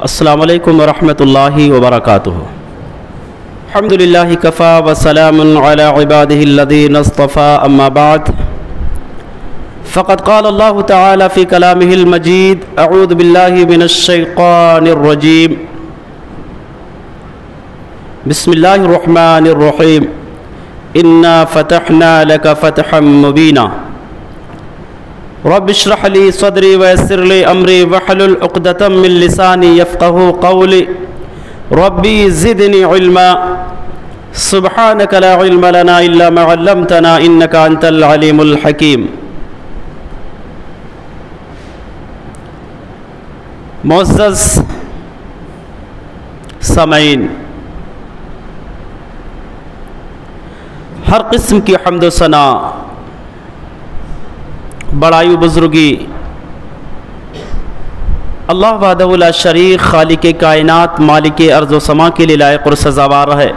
السلام علیکم ورحمۃ اللہ وبرکاتہ۔ الحمد للہ کفا وسلام علی عبادہ الذین اصطفى اما بعد فقد قال اللہ تعالی فی کلامہ المجید اعوذ باللہ من الشیطان الرجیم بسم اللہ الرحمن الرحیم انا فتحنا لک فتحا مبینا رب اشرح لی صدری ویسر لی امری واحلل عقدۃ من لسانی یفقہوا قولی ربی زدنی علما سبحانک لا علم لنا الا ما علمتنا انک انت العلیم الحکیم۔ معزز سامعین، ہر قسم کی حمد و ثنا، بڑائی و بزرگی اللہ وحدہ لا شریک خالق کائنات مالک ارض و سما کے لیے لائق اور سزاوار ہے،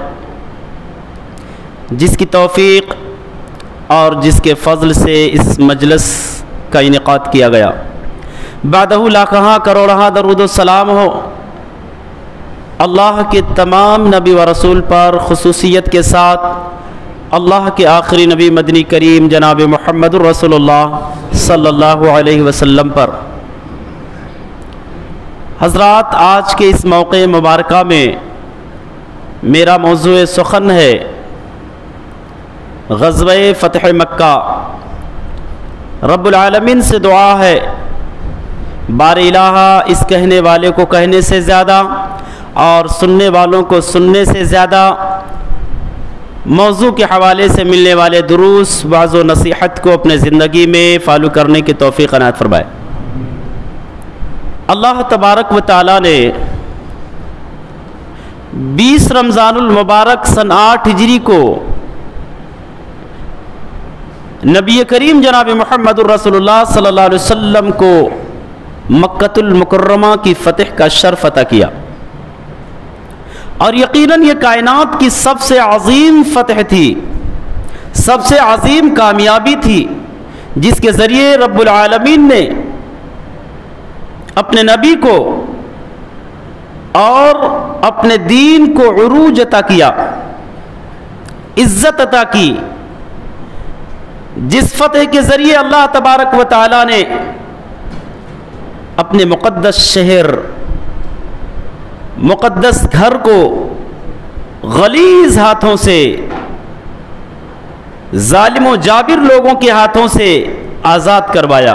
جس کی توفیق اور جس کے فضل سے اس مجلس کا انعقاد کیا گیا۔ بعدہ لاکھاں کروڑاں درود و سلام ہو اللہ کے تمام نبی و رسول پر، خصوصیت کے ساتھ اللہ کے آخری نبی مدنی کریم جناب محمد الرسول اللہ صلی اللہ علیہ وسلم پر۔ حضرات، آج کے اس موقع مبارکہ میں میرا موضوع سخن ہے غزوہ فتح مکہ۔ رب العالمین سے دعا ہے بار الہ اس کہنے والے کو کہنے سے زیادہ اور سننے والوں کو سننے سے زیادہ موضوع کے حوالے سے ملنے والے دروس، وعظ و نصیحت کو اپنے زندگی میں فالو کرنے کی توفیق عنایت فرمائے۔ اللہ تبارک و تعالی نے 20 رمضان المبارک سن 8 ہجری کو نبی کریم جناب محمد الرسول اللہ صلی اللہ علیہ وسلم کو مکۃ المکرمہ کی فتح کا شرف عطا کیا، اور یقیناً یہ کائنات کی سب سے عظیم فتح تھی، سب سے عظیم کامیابی تھی، جس کے ذریعے رب العالمین نے اپنے نبی کو اور اپنے دین کو عروج عطا کیا، عزت عطا کی۔ جس فتح کے ذریعے اللہ تبارک و تعالی نے اپنے مقدس شہر، مقدس گھر کو غلیظ ہاتھوں سے، ظالم و جابر لوگوں کے ہاتھوں سے آزاد کروایا۔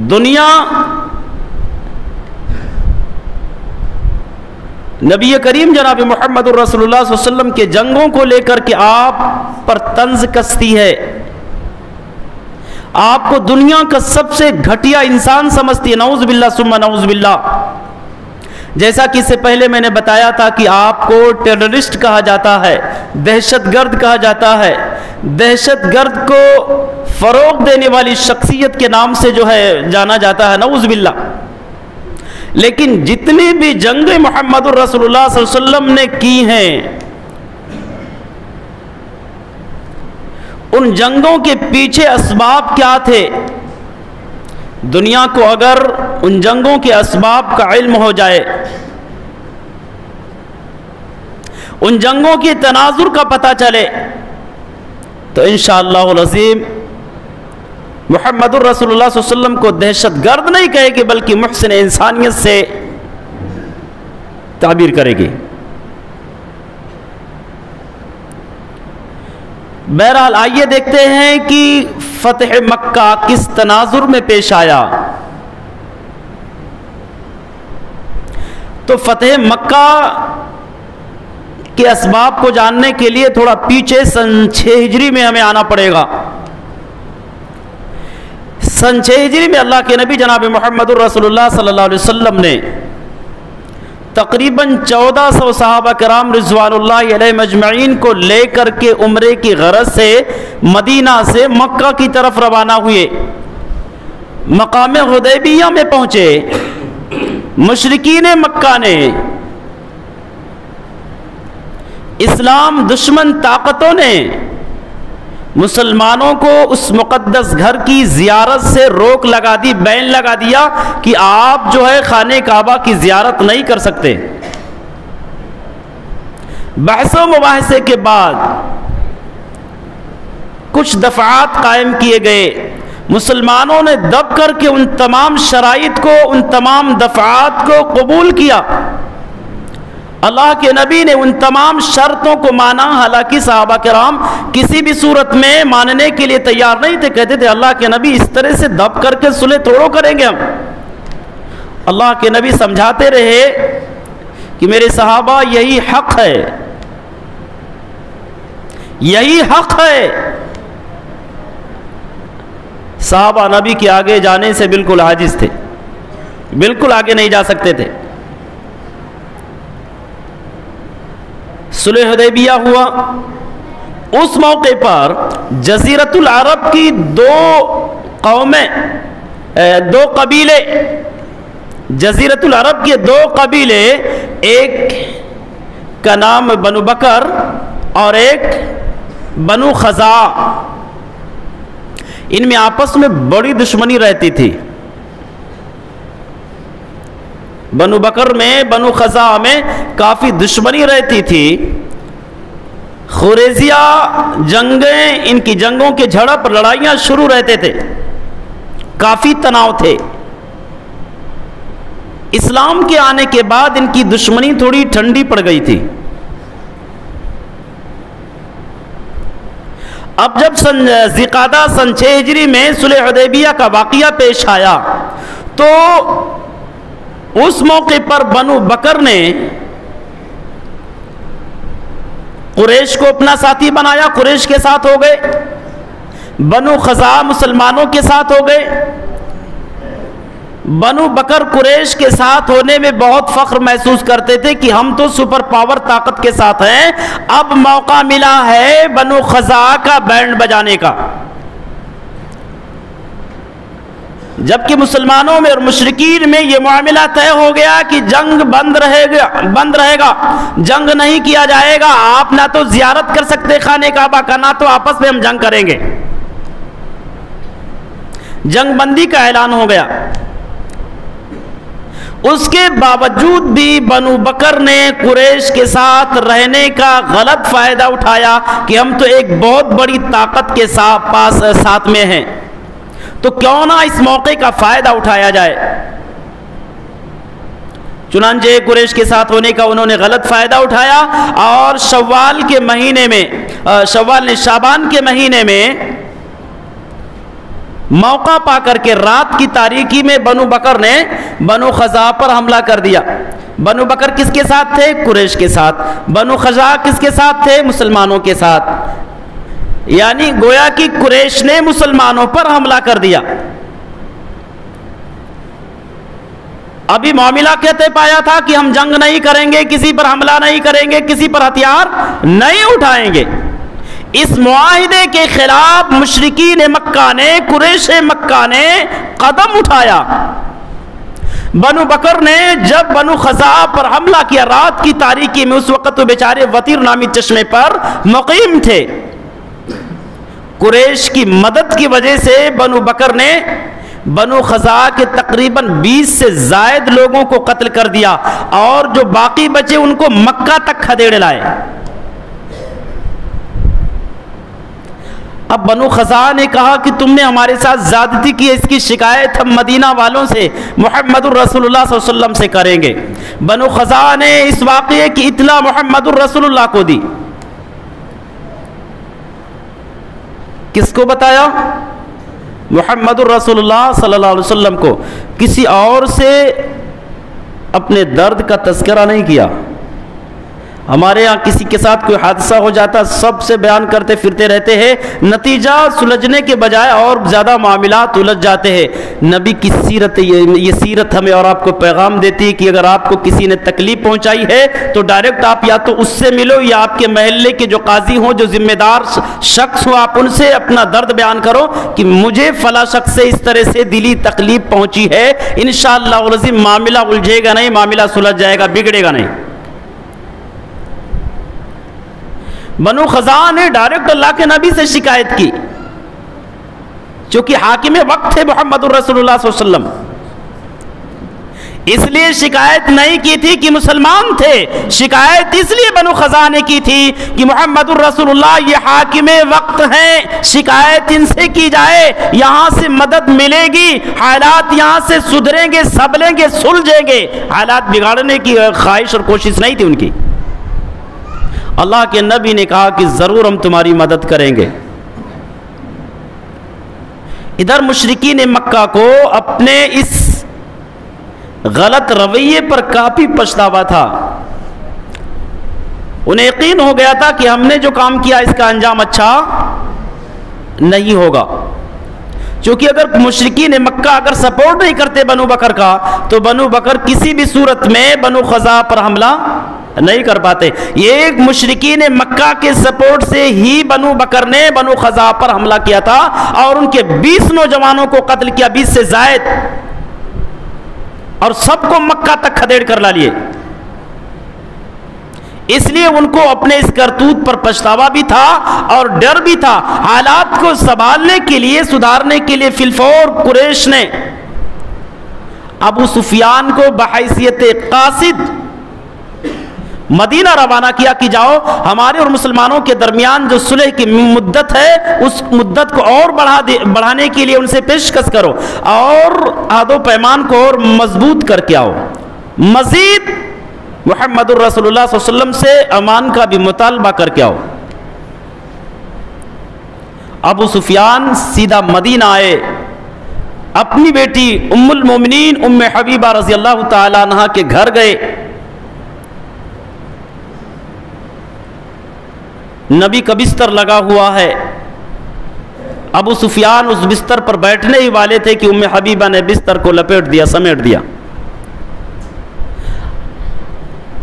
دنیا نبی کریم جناب محمد الرسول اللہ صلی اللہ علیہ وسلم کے جنگوں کو لے کر کے آپ پر طنز کستی ہے، آپ کو دنیا کا سب سے گھٹیا انسان سمجھتی ہے، نعوذ باللہ ثم نعوذ باللہ۔ جیسا کہ اس سے پہلے میں نے بتایا تھا کہ آپ کو ٹیررسٹ کہا جاتا ہے، دہشت گرد کہا جاتا ہے، دہشت گرد کو فروغ دینے والی شخصیت کے نام سے جو ہے جانا جاتا ہے، نعوذ باللہ۔ لیکن جتنی بھی جنگیں محمد الرسول اللہ صلی اللہ علیہ وسلم نے کی ہیں، ان جنگوں کے پیچھے اسباب کیا تھے؟ دنیا کو اگر ان جنگوں کے اسباب کا علم ہو جائے، ان جنگوں کی تناظر کا پتہ چلے، تو انشاءاللہ العظیم محمد الرسول اللہ صلی اللہ علیہ وسلم کو دہشت گرد نہیں کہے گی، بلکہ محسن انسانیت سے تعبیر کرے گی۔ بہرحال آئیے دیکھتے ہیں کہ فتح مکہ کس تناظر میں پیش آیا۔ تو فتح مکہ کے اسباب کو جاننے کے لیے تھوڑا پیچھے سن 6 ہجری میں ہمیں آنا پڑے گا۔ سن 6 ہجری میں اللہ کے نبی جناب محمد الرسول اللہ صلی اللہ علیہ وسلم نے تقریباً 1400 صحابہ کرام رضوان اللہ علیہ مجمعین کو لے کر کے عمرے کی غرض سے مدینہ سے مکہ کی طرف روانہ ہوئے۔ مقام حدیبیہ میں پہنچے، مشرکین مکہ نے، اسلام دشمن طاقتوں نے مسلمانوں کو اس مقدس گھر کی زیارت سے روک لگا دی، بین لگا دیا کہ آپ جو ہے خانہ کعبہ کی زیارت نہیں کر سکتے۔ بحث و مباحثے کے بعد کچھ دفعات قائم کیے گئے، مسلمانوں نے دب کر کے ان تمام شرائط کو، ان تمام دفعات کو قبول کیا۔ اللہ کے نبی نے ان تمام شرطوں کو مانا، حالانکہ صحابہ کرام کسی بھی صورت میں ماننے کے لیے تیار نہیں تھے، کہتے تھے اللہ کے نبی اس طرح سے دب کر کے صلح توڑو کریں گے ہم۔ اللہ کے نبی سمجھاتے رہے کہ میرے صحابہ یہی حق ہے، یہی حق ہے۔ صحابہ نبی کے آگے جانے سے بالکل عاجز تھے، بالکل آگے نہیں جا سکتے تھے۔ صلح حدیبیہ ہوا، اس موقع پر جزیرۃ العرب کی دو قومیں، دو قبیلے، جزیرۃ العرب کے دو قبیلے، ایک کا نام بنو بکر اور ایک بنو خزاع، ان میں آپس میں بڑی دشمنی رہتی تھی۔ بنو بکر میں، بنو خزاع میں کافی دشمنی رہتی تھی۔ خریزیہ جنگیں، ان کی جنگوں کے جھڑپ، لڑائیاں شروع رہتے تھے، کافی تناؤ تھے۔ اسلام کے آنے کے بعد ان کی دشمنی تھوڑی ٹھنڈی پڑ گئی تھی۔ اب جب ذی-قعدہ سن 6 ہجری میں صلح حدیبیہ کا واقعہ پیش آیا تو اس موقع پر بنو بکر نے قریش کو اپنا ساتھی بنایا، قریش کے ساتھ ہو گئے۔ بنو خزاع مسلمانوں کے ساتھ ہو گئے۔ بنو بکر قریش کے ساتھ ہونے میں بہت فخر محسوس کرتے تھے کہ ہم تو سپر پاور طاقت کے ساتھ ہیں، اب موقع ملا ہے بنو خزاع کا بینڈ بجانے کا۔ جبکہ مسلمانوں میں اور مشرکین میں یہ معاملہ طے ہو گیا کہ جنگ بند رہے گا، جنگ نہیں کیا جائے گا، آپ نہ تو زیارت کر سکتے خانہ کعبہ کا، نہ تو آپس میں ہم جنگ کریں گے۔ جنگ بندی کا اعلان ہو گیا۔ اس کے باوجود بھی بنو بکر نے قریش کے ساتھ رہنے کا غلط فائدہ اٹھایا کہ ہم تو ایک بہت بڑی طاقت کے ساتھ میں ہیں، تو کیوں نہ اس موقع کا فائدہ اٹھایا جائے۔ چنانچہ قریش کے ساتھ ہونے کا انہوں نے غلط فائدہ اٹھایا اور شوال کے مہینے میں، شعبان کے مہینے میں موقع پا کر کے رات کی تاریکی میں بنو بکر نے بنو خزاع پر حملہ کر دیا۔ بنو بکر کس کے ساتھ تھے؟ قریش کے ساتھ۔ بنو خزاع کس کے ساتھ تھے؟ مسلمانوں کے ساتھ۔ یعنی گویا کہ قریش نے مسلمانوں پر حملہ کر دیا۔ ابھی معاملہ کہتے پایا تھا کہ ہم جنگ نہیں کریں گے، کسی پر حملہ نہیں کریں گے، کسی پر ہتھیار نہیں اٹھائیں گے۔ اس معاہدے کے خلاف مشرکین مکہ نے، قریش مکہ نے قدم اٹھایا۔ بنو بکر نے جب بنو خزاع پر حملہ کیا رات کی تاریکی میں، اس وقت تو بیچارے وطیر نامی چشمے پر مقیم تھے۔ قریش کی مدد کی وجہ سے بنو بکر نے بنو خزاع کے تقریباً 20 سے زائد لوگوں کو قتل کر دیا اور جو باقی بچے ان کو مکہ تک کھدیڑ لائے۔ اب بنو خزاع نے کہا کہ تم نے ہمارے ساتھ زیادتی کی، اس کی شکایت ہم مدینہ والوں سے، محمد الرسول اللہ صلی اللہ علیہ وسلم سے کریں گے۔ بنو خزاع نے اس واقعے کی اطلاع محمد الرسول اللہ کو دی۔ کس کو بتایا؟ محمد الرسول اللہ صلی اللہ علیہ وسلم کو۔ کسی اور سے اپنے درد کا تذکرہ نہیں کیا۔ ہمارے ہاں کسی کے ساتھ کوئی حادثہ ہو جاتا سب سے بیان کرتے پھرتے رہتے ہیں، نتیجہ سلجھنے کے بجائے اور زیادہ معاملات الجھ جاتے ہیں۔ نبی کی سیرت، یہ سیرت ہمیں اور آپ کو پیغام دیتی ہے کہ اگر آپ کو کسی نے تکلیف پہنچائی ہے تو ڈائریکٹ آپ یا تو اس سے ملو یا آپ کے محلے کے جو قاضی ہوں، جو ذمہ دار شخص ہو، آپ ان سے اپنا درد بیان کرو کہ مجھے فلاں شخص سے اس طرح سے دلی تکلیف پہنچی ہے۔ انشاءاللہ العظیم معاملہ الجھے گا نہیں، معاملہ سلجھ جائے گا، بگڑے گا نہیں۔ بنو خزاعہ نے ڈائریکٹ اللہ کے نبی سے شکایت کی، چونکہ حاکم وقت تھے محمد الرسول اللہ صلی اللہ علیہ وسلم، اس لیے شکایت نہیں کی تھی کہ مسلمان تھے، شکایت اس لیے بنو خزاعہ نے کی تھی کہ محمد الرسول اللہ یہ حاکم وقت ہیں، شکایت ان سے کی جائے، یہاں سے مدد ملے گی، حالات یہاں سے سدھریں گے، سنبھلیں گے، سلجھیں گے۔ حالات بگاڑنے کی خواہش اور کوشش نہیں تھی ان کی۔ اللہ کے نبی نے کہا کہ ضرور ہم تمہاری مدد کریں گے۔ ادھر مشرکین مکہ کو اپنے اس غلط رویے پر کافی پچھتاوا تھا، انہیں یقین ہو گیا تھا کہ ہم نے جو کام کیا اس کا انجام اچھا نہیں ہوگا، چونکہ اگر مشرکین مکہ اگر سپورٹ نہیں کرتے بنو بکر کا تو بنو بکر کسی بھی صورت میں بنو خزاعہ پر حملہ نہیں کر پاتے۔ یہ ایک مشرکین مکہ کے سپورٹ سے ہی بنو بکر نے بنو خزاعہ پر حملہ کیا تھا اور ان کے 20 نوجوانوں کو قتل کیا، 20 سے زائد، اور سب کو مکہ تک کھدیڑ کر لا لیے۔ اس لیے ان کو اپنے اس کرتوت پر پچھتاوا بھی تھا اور ڈر بھی تھا۔ حالات کو سنبھالنے کے لیے، سدھارنے کے لیے فی الفور قریش نے ابو سفیان کو بحیثیت قاصد مدینہ روانہ کیا کہ جاؤ ہمارے اور مسلمانوں کے درمیان جو صلح کی مدت ہے اس مدت کو اور بڑھانے کے لیے ان سے پیشکش کرو اور عہد و پیمان کو اور مضبوط کر کے آؤ، مزید محمد الرسول اللہ صلی اللہ علیہ وسلم سے امان کا بھی مطالبہ کر کے آؤ۔ ابو سفیان سیدھا مدینہ آئے، اپنی بیٹی ام المومنین ام حبیبہ رضی اللہ تعالی عنہا کے گھر گئے۔ نبی کا بستر لگا ہوا ہے، ابو سفیان اس بستر پر بیٹھنے ہی والے تھے کہ ام حبیبہ نے بستر کو لپیٹ دیا، سمیٹ دیا۔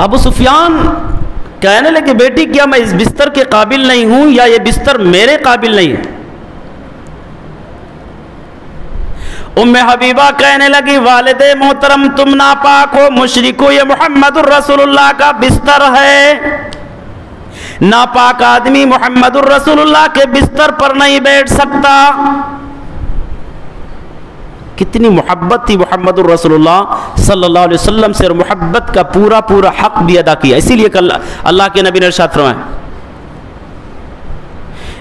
ابو سفیان کہنے لگے بیٹی کیا میں اس بستر کے قابل نہیں ہوں یا یہ بستر میرے قابل نہیں ہے؟ ام حبیبہ کہنے لگی والد محترم تم ناپاک ہو، مشرک ہو، یہ محمد الرسول اللہ کا بستر ہے، ناپاک آدمی محمد الرسول اللہ کے بستر پر نہیں بیٹھ سکتا۔ کتنی محبت تھی محمد الرسول اللہ صلی اللہ علیہ وسلم سے، اور محبت کا پورا پورا حق بھی ادا کیا۔ اسی لیے اللہ کے نبی نے ارشاد فرمایا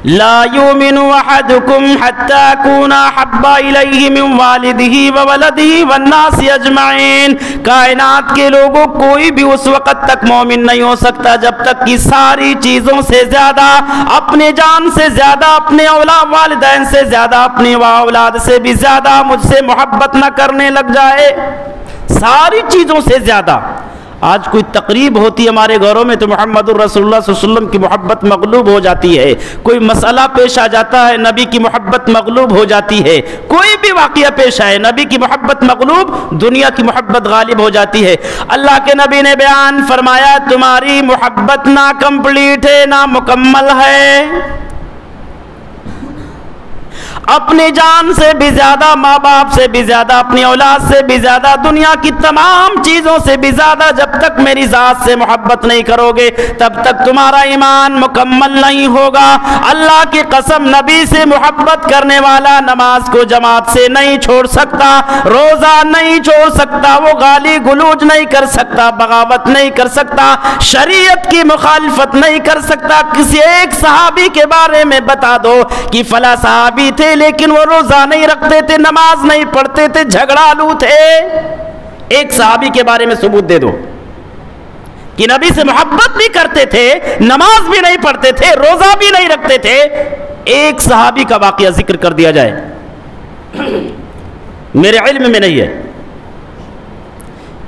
لا يؤمن احدكم حتى اكون احب اليه من والده وولده والناس اجمعين۔ کائنات کے لوگوں کوئی بھی اس وقت تک مومن نہیں ہو سکتا جب تک کہ ساری چیزوں سے زیادہ، اپنے جان سے زیادہ، اپنے اولاد والدین سے زیادہ، اپنی اولاد سے بھی زیادہ مجھ سے محبت نہ کرنے لگ جائے، ساری چیزوں سے زیادہ۔ آج کوئی تقریب ہوتی ہے ہمارے گھروں میں تو محمد الرسول اللہ صلی اللہ علیہ وسلم کی محبت مغلوب ہو جاتی ہے، کوئی مسئلہ پیش آ جاتا ہے نبی کی محبت مغلوب ہو جاتی ہے، کوئی بھی واقعہ پیش آئے نبی کی محبت مغلوب، دنیا کی محبت غالب ہو جاتی ہے۔ اللہ کے نبی نے بیان فرمایا تمہاری محبت نا کمپلیٹ ہے، نا مکمل ہے، اپنی جان سے بھی زیادہ، ماں باپ سے بھی زیادہ، اپنی اولاد سے بھی زیادہ، دنیا کی تمام چیزوں سے بھی زیادہ جب تک میری ذات سے محبت نہیں کرو گے تب تک تمہارا ایمان مکمل نہیں ہوگا۔ اللہ کی قسم نبی سے محبت کرنے والا نماز کو جماعت سے نہیں چھوڑ سکتا، روزہ نہیں چھوڑ سکتا، وہ گالی گلوچ نہیں کر سکتا، بغاوت نہیں کر سکتا، شریعت کی مخالفت نہیں کر سکتا۔ کسی ایک صحابی کے بارے میں بتا دو کہ فلاں صحابی تھے لیکن وہ روزہ نہیں رکھتے تھے، نماز نہیں پڑھتے تھے، جھگڑالو تھے، ایک صحابی کے بارے میں ثبوت دے دو کہ نبی سے محبت بھی کرتے تھے، نماز بھی نہیں پڑھتے تھے، روزہ بھی نہیں رکھتے تھے، ایک صحابی کا واقعہ ذکر کر دیا جائے۔ میرے علم میں نہیں ہے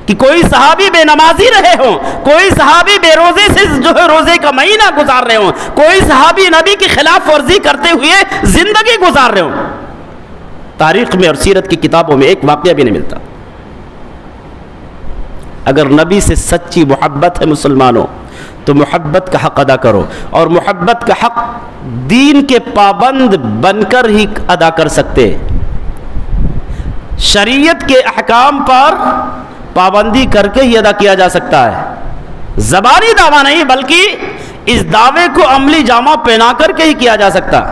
کہ کوئی صحابی بے نمازی رہے ہوں، کوئی صحابی بے روزے سے جو ہے روزے کا مہینہ گزار رہے ہوں، کوئی صحابی نبی کی خلاف ورزی کرتے ہوئے زندگی گزار رہے ہوں۔ تاریخ میں اور سیرت کی کتابوں میں ایک واقعہ بھی نہیں ملتا۔ اگر نبی سے سچی محبت ہے مسلمانوں تو محبت کا حق ادا کرو، اور محبت کا حق دین کے پابند بن کر ہی ادا کر سکتے۔ شریعت کے احکام پر پابندی کر کے ہی ادا کیا جا سکتا ہے، زبانی دعویٰ نہیں بلکہ اس دعوے کو عملی جامہ پہنا کر کے ہی کیا جا سکتا.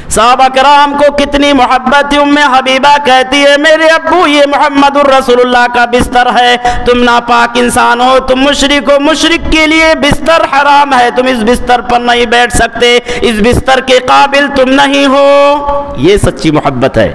صحابہ کرام کو کتنی محبت تھی. ام حبیبہ کہتی ہے میرے ابو یہ محمد الرسول اللہ کا بستر ہے, تم ناپاک انسان ہو, تم مشرک ہو, مشرک کے لیے بستر حرام ہے, تم اس بستر پر نہیں بیٹھ سکتے, اس بستر کے قابل تم نہیں ہو. یہ سچی محبت ہے.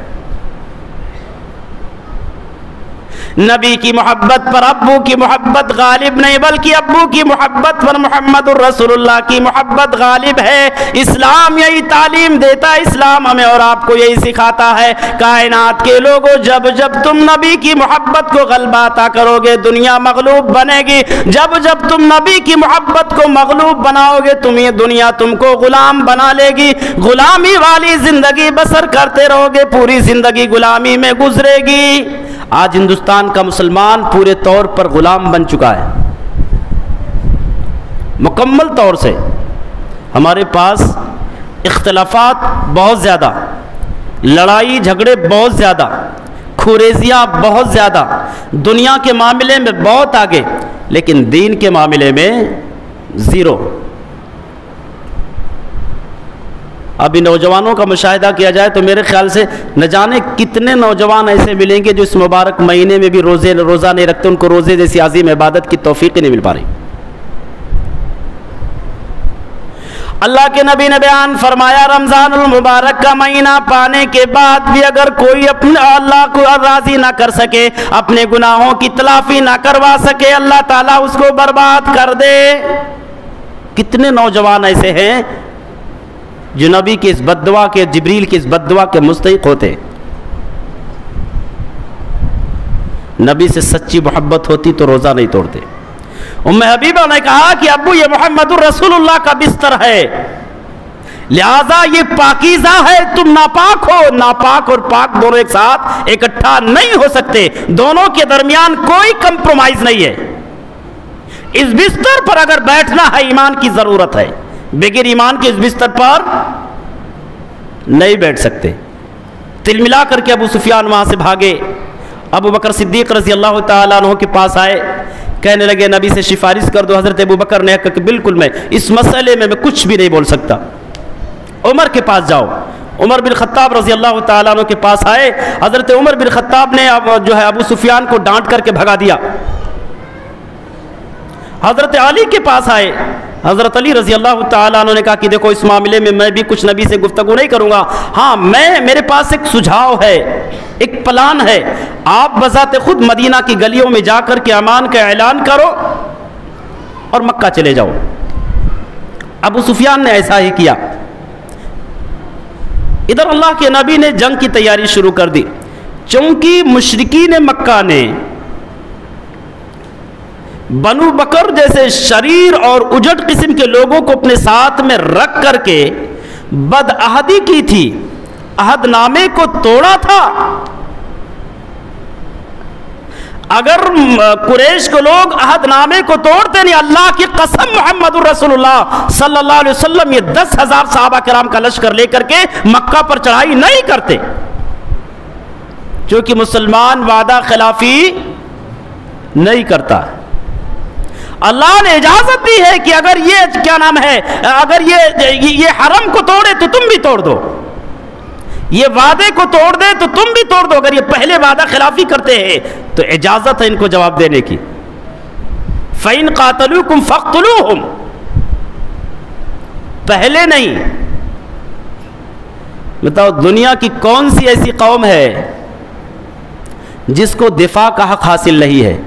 نبی کی محبت پر ابو کی محبت غالب نہیں, بلکہ ابو کی محبت پر محمد الرسول اللہ کی محبت غالب ہے. اسلام یہی تعلیم دیتا ہے, اسلام ہمیں اور آپ کو یہی سکھاتا ہے. کائنات کے لوگوں, جب جب تم نبی کی محبت کو غلبہ عطا کرو گے دنیا مغلوب بنے گی. جب جب تم نبی کی محبت کو مغلوب بناؤ گے دنیا تم کو غلام بنا لے گی. غلامی والی زندگی بسر کرتے رہو گے, پوری زندگی غلامی میں گزرے گی. آج ہندوستان کا مسلمان پورے طور پر غلام بن چکا ہے, مکمل طور سے. ہمارے پاس اختلافات بہت زیادہ, لڑائی جھگڑے بہت زیادہ, کھوریزیاں بہت زیادہ, دنیا کے معاملے میں بہت آگے, لیکن دین کے معاملے میں زیرو. ابھی نوجوانوں کا مشاہدہ کیا جائے تو میرے خیال سے نہ جانے کتنے نوجوان ایسے ملیں گے جو اس مبارک مہینے میں بھی روزہ نہیں رکھتے, ان کو روزے جیسی عظیم عبادت کی توفیق نہیں مل پا رہی. اللہ کے نبی نے بیان فرمایا رمضان المبارک کا مہینہ پانے کے بعد بھی اگر کوئی اپنے اللہ کو راضی نہ کر سکے, اپنے گناہوں کی تلافی نہ کروا سکے, اللہ تعالیٰ اس کو برباد کر دے. کتنے نوجوان ایسے ہیں جو نبی کی اس بد دعا کے, جبریل کی اس بد دعا کے مستحق ہوتے. نبی سے سچی محبت ہوتی تو روزہ نہیں توڑتے. ام حبیبہ نے کہا کہ ابو یہ محمد الرسول اللہ کا بستر ہے, لہذا یہ پاکیزہ ہے, تم ناپاک ہو. ناپاک اور پاک دونوں ایک ساتھ اکٹھا نہیں ہو سکتے, دونوں کے درمیان کوئی کمپرومائز نہیں ہے. اس بستر پر اگر بیٹھنا ہے ایمان کی ضرورت ہے, بغیر ایمان کے اس بستر پر نہیں بیٹھ سکتے. تل ملا کر کے ابو سفیان وہاں سے بھاگے. ابو بکر صدیق رضی اللہ تعالیٰ عنہ کے پاس آئے, کہنے لگے نبی سے سفارش کر دو. حضرت ابو بکر نے کہا کہ بالکل میں اس مسئلے میں کچھ بھی نہیں بول سکتا. عمر کے پاس جاؤ. عمر بن خطاب رضی اللہ تعالیٰ عنہ کے پاس آئے. حضرت عمر بن خطاب نے جو ہے ابو سفیان کو ڈانٹ کر کے بھگا دیا. حضرت علی کے پاس آئے. حضرت علی رضی اللہ تعالیٰ عنہ نے کہا کہ دیکھو اس معاملے میں میں بھی کچھ نبی سے گفتگو نہیں کروں گا, ہاں میرے پاس ایک سجھاؤ ہے, ایک پلان ہے. آپ بذات خود مدینہ کی گلیوں میں جا کر کے امان کا اعلان کرو اور مکہ چلے جاؤ. ابو سفیان نے ایسا ہی کیا. ادھر اللہ کے نبی نے جنگ کی تیاری شروع کر دی. چونکہ مشرکین مکہ نے بنو بکر جیسے شریر اور اجڑ قسم کے لوگوں کو اپنے ساتھ میں رکھ کر کے بدعہدی کی تھی, عہد نامے کو توڑا تھا. اگر قریش کے لوگ عہد نامے کو توڑتے نہیں, اللہ کی قسم محمد الرسول اللہ صلی اللہ علیہ وسلم یہ 10,000 صحابہ کرام کا لشکر لے کر کے مکہ پر چڑھائی نہیں کرتے. کیونکہ مسلمان وعدہ خلافی نہیں کرتا. اللہ نے اجازت دی ہے کہ اگر یہ کیا نام ہے, اگر یہ حرم کو توڑے تو تم بھی توڑ دو, یہ وعدے کو توڑ دے تو تم بھی توڑ دو. اگر یہ پہلے وعدہ خلافی کرتے ہیں تو اجازت ہے ان کو جواب دینے کی. فَإِن قَاتَلُوكُمْ فَاقْتُلُوهُمْ, پہلے نہیں. بتاؤ دنیا کی کون سی ایسی قوم ہے جس کو دفاع کا حق حاصل نہیں ہے؟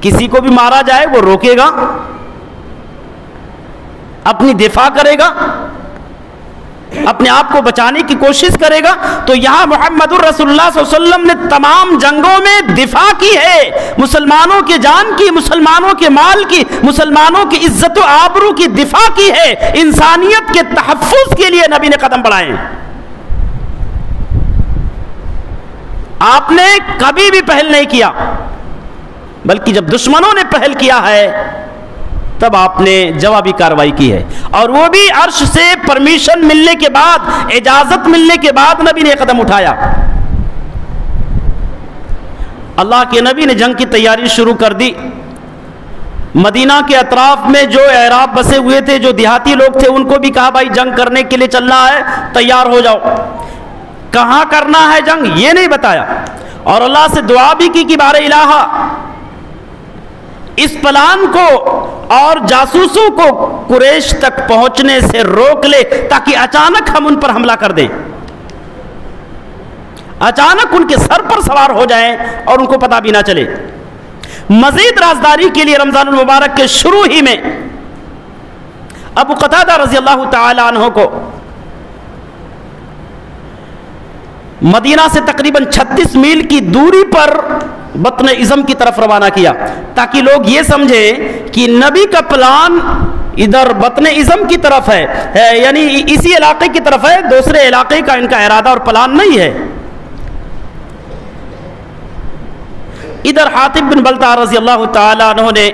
کسی کو بھی مارا جائے وہ روکے گا, اپنی دفاع کرے گا, اپنے آپ کو بچانے کی کوشش کرے گا. تو یہاں محمد الرسول اللہ صلی اللہ علیہ وسلم نے تمام جنگوں میں دفاع کی ہے, مسلمانوں کی جان کی, مسلمانوں کے مال کی, مسلمانوں کی عزت و آبرو کی دفاع کی ہے. انسانیت کے تحفظ کے لیے نبی نے قدم بڑھائے. آپ نے کبھی بھی پہل نہیں کیا, بلکہ جب دشمنوں نے پہل کیا ہے تب آپ نے جوابی کارروائی کی ہے. اور وہ بھی عرش سے پرمیشن ملنے کے بعد, اجازت ملنے کے بعد نبی نے قدم اٹھایا. اللہ کے نبی نے جنگ کی تیاری شروع کر دی. مدینہ کے اطراف میں جو اعراب بسے ہوئے تھے، جو دیہاتی لوگ تھے، ان کو بھی کہا بھائی جنگ کرنے کے لیے چلنا ہے، تیار ہو جاؤ۔ کہاں کرنا ہے جنگ یہ نہیں بتایا، اور اللہ سے دعا بھی کی کہ بار الہ اس پلان کو اور جاسوسوں کو قریش تک پہنچنے سے روک لے، تاکہ اچانک ہم ان پر حملہ کر دیں، اچانک ان کے سر پر سوار ہو جائیں اور ان کو پتہ بھی نہ چلے۔ مزید رازداری کے لیے رمضان المبارک کے شروع ہی میں ابو قتادہ رضی اللہ تعالی عنہ کو مدینہ سے تقریباً 36 میل کی دوری پر بطن عزم کی طرف روانہ کیا، تاکہ لوگ یہ سمجھیں کہ نبی کا پلان ادھر بطن عزم کی طرف ہے، یعنی اسی علاقے کی طرف ہے، دوسرے علاقے کا ان کا ارادہ اور پلان نہیں ہے۔ ادھر حاطب بن بلتع رضی اللہ تعالیٰ عنہ نے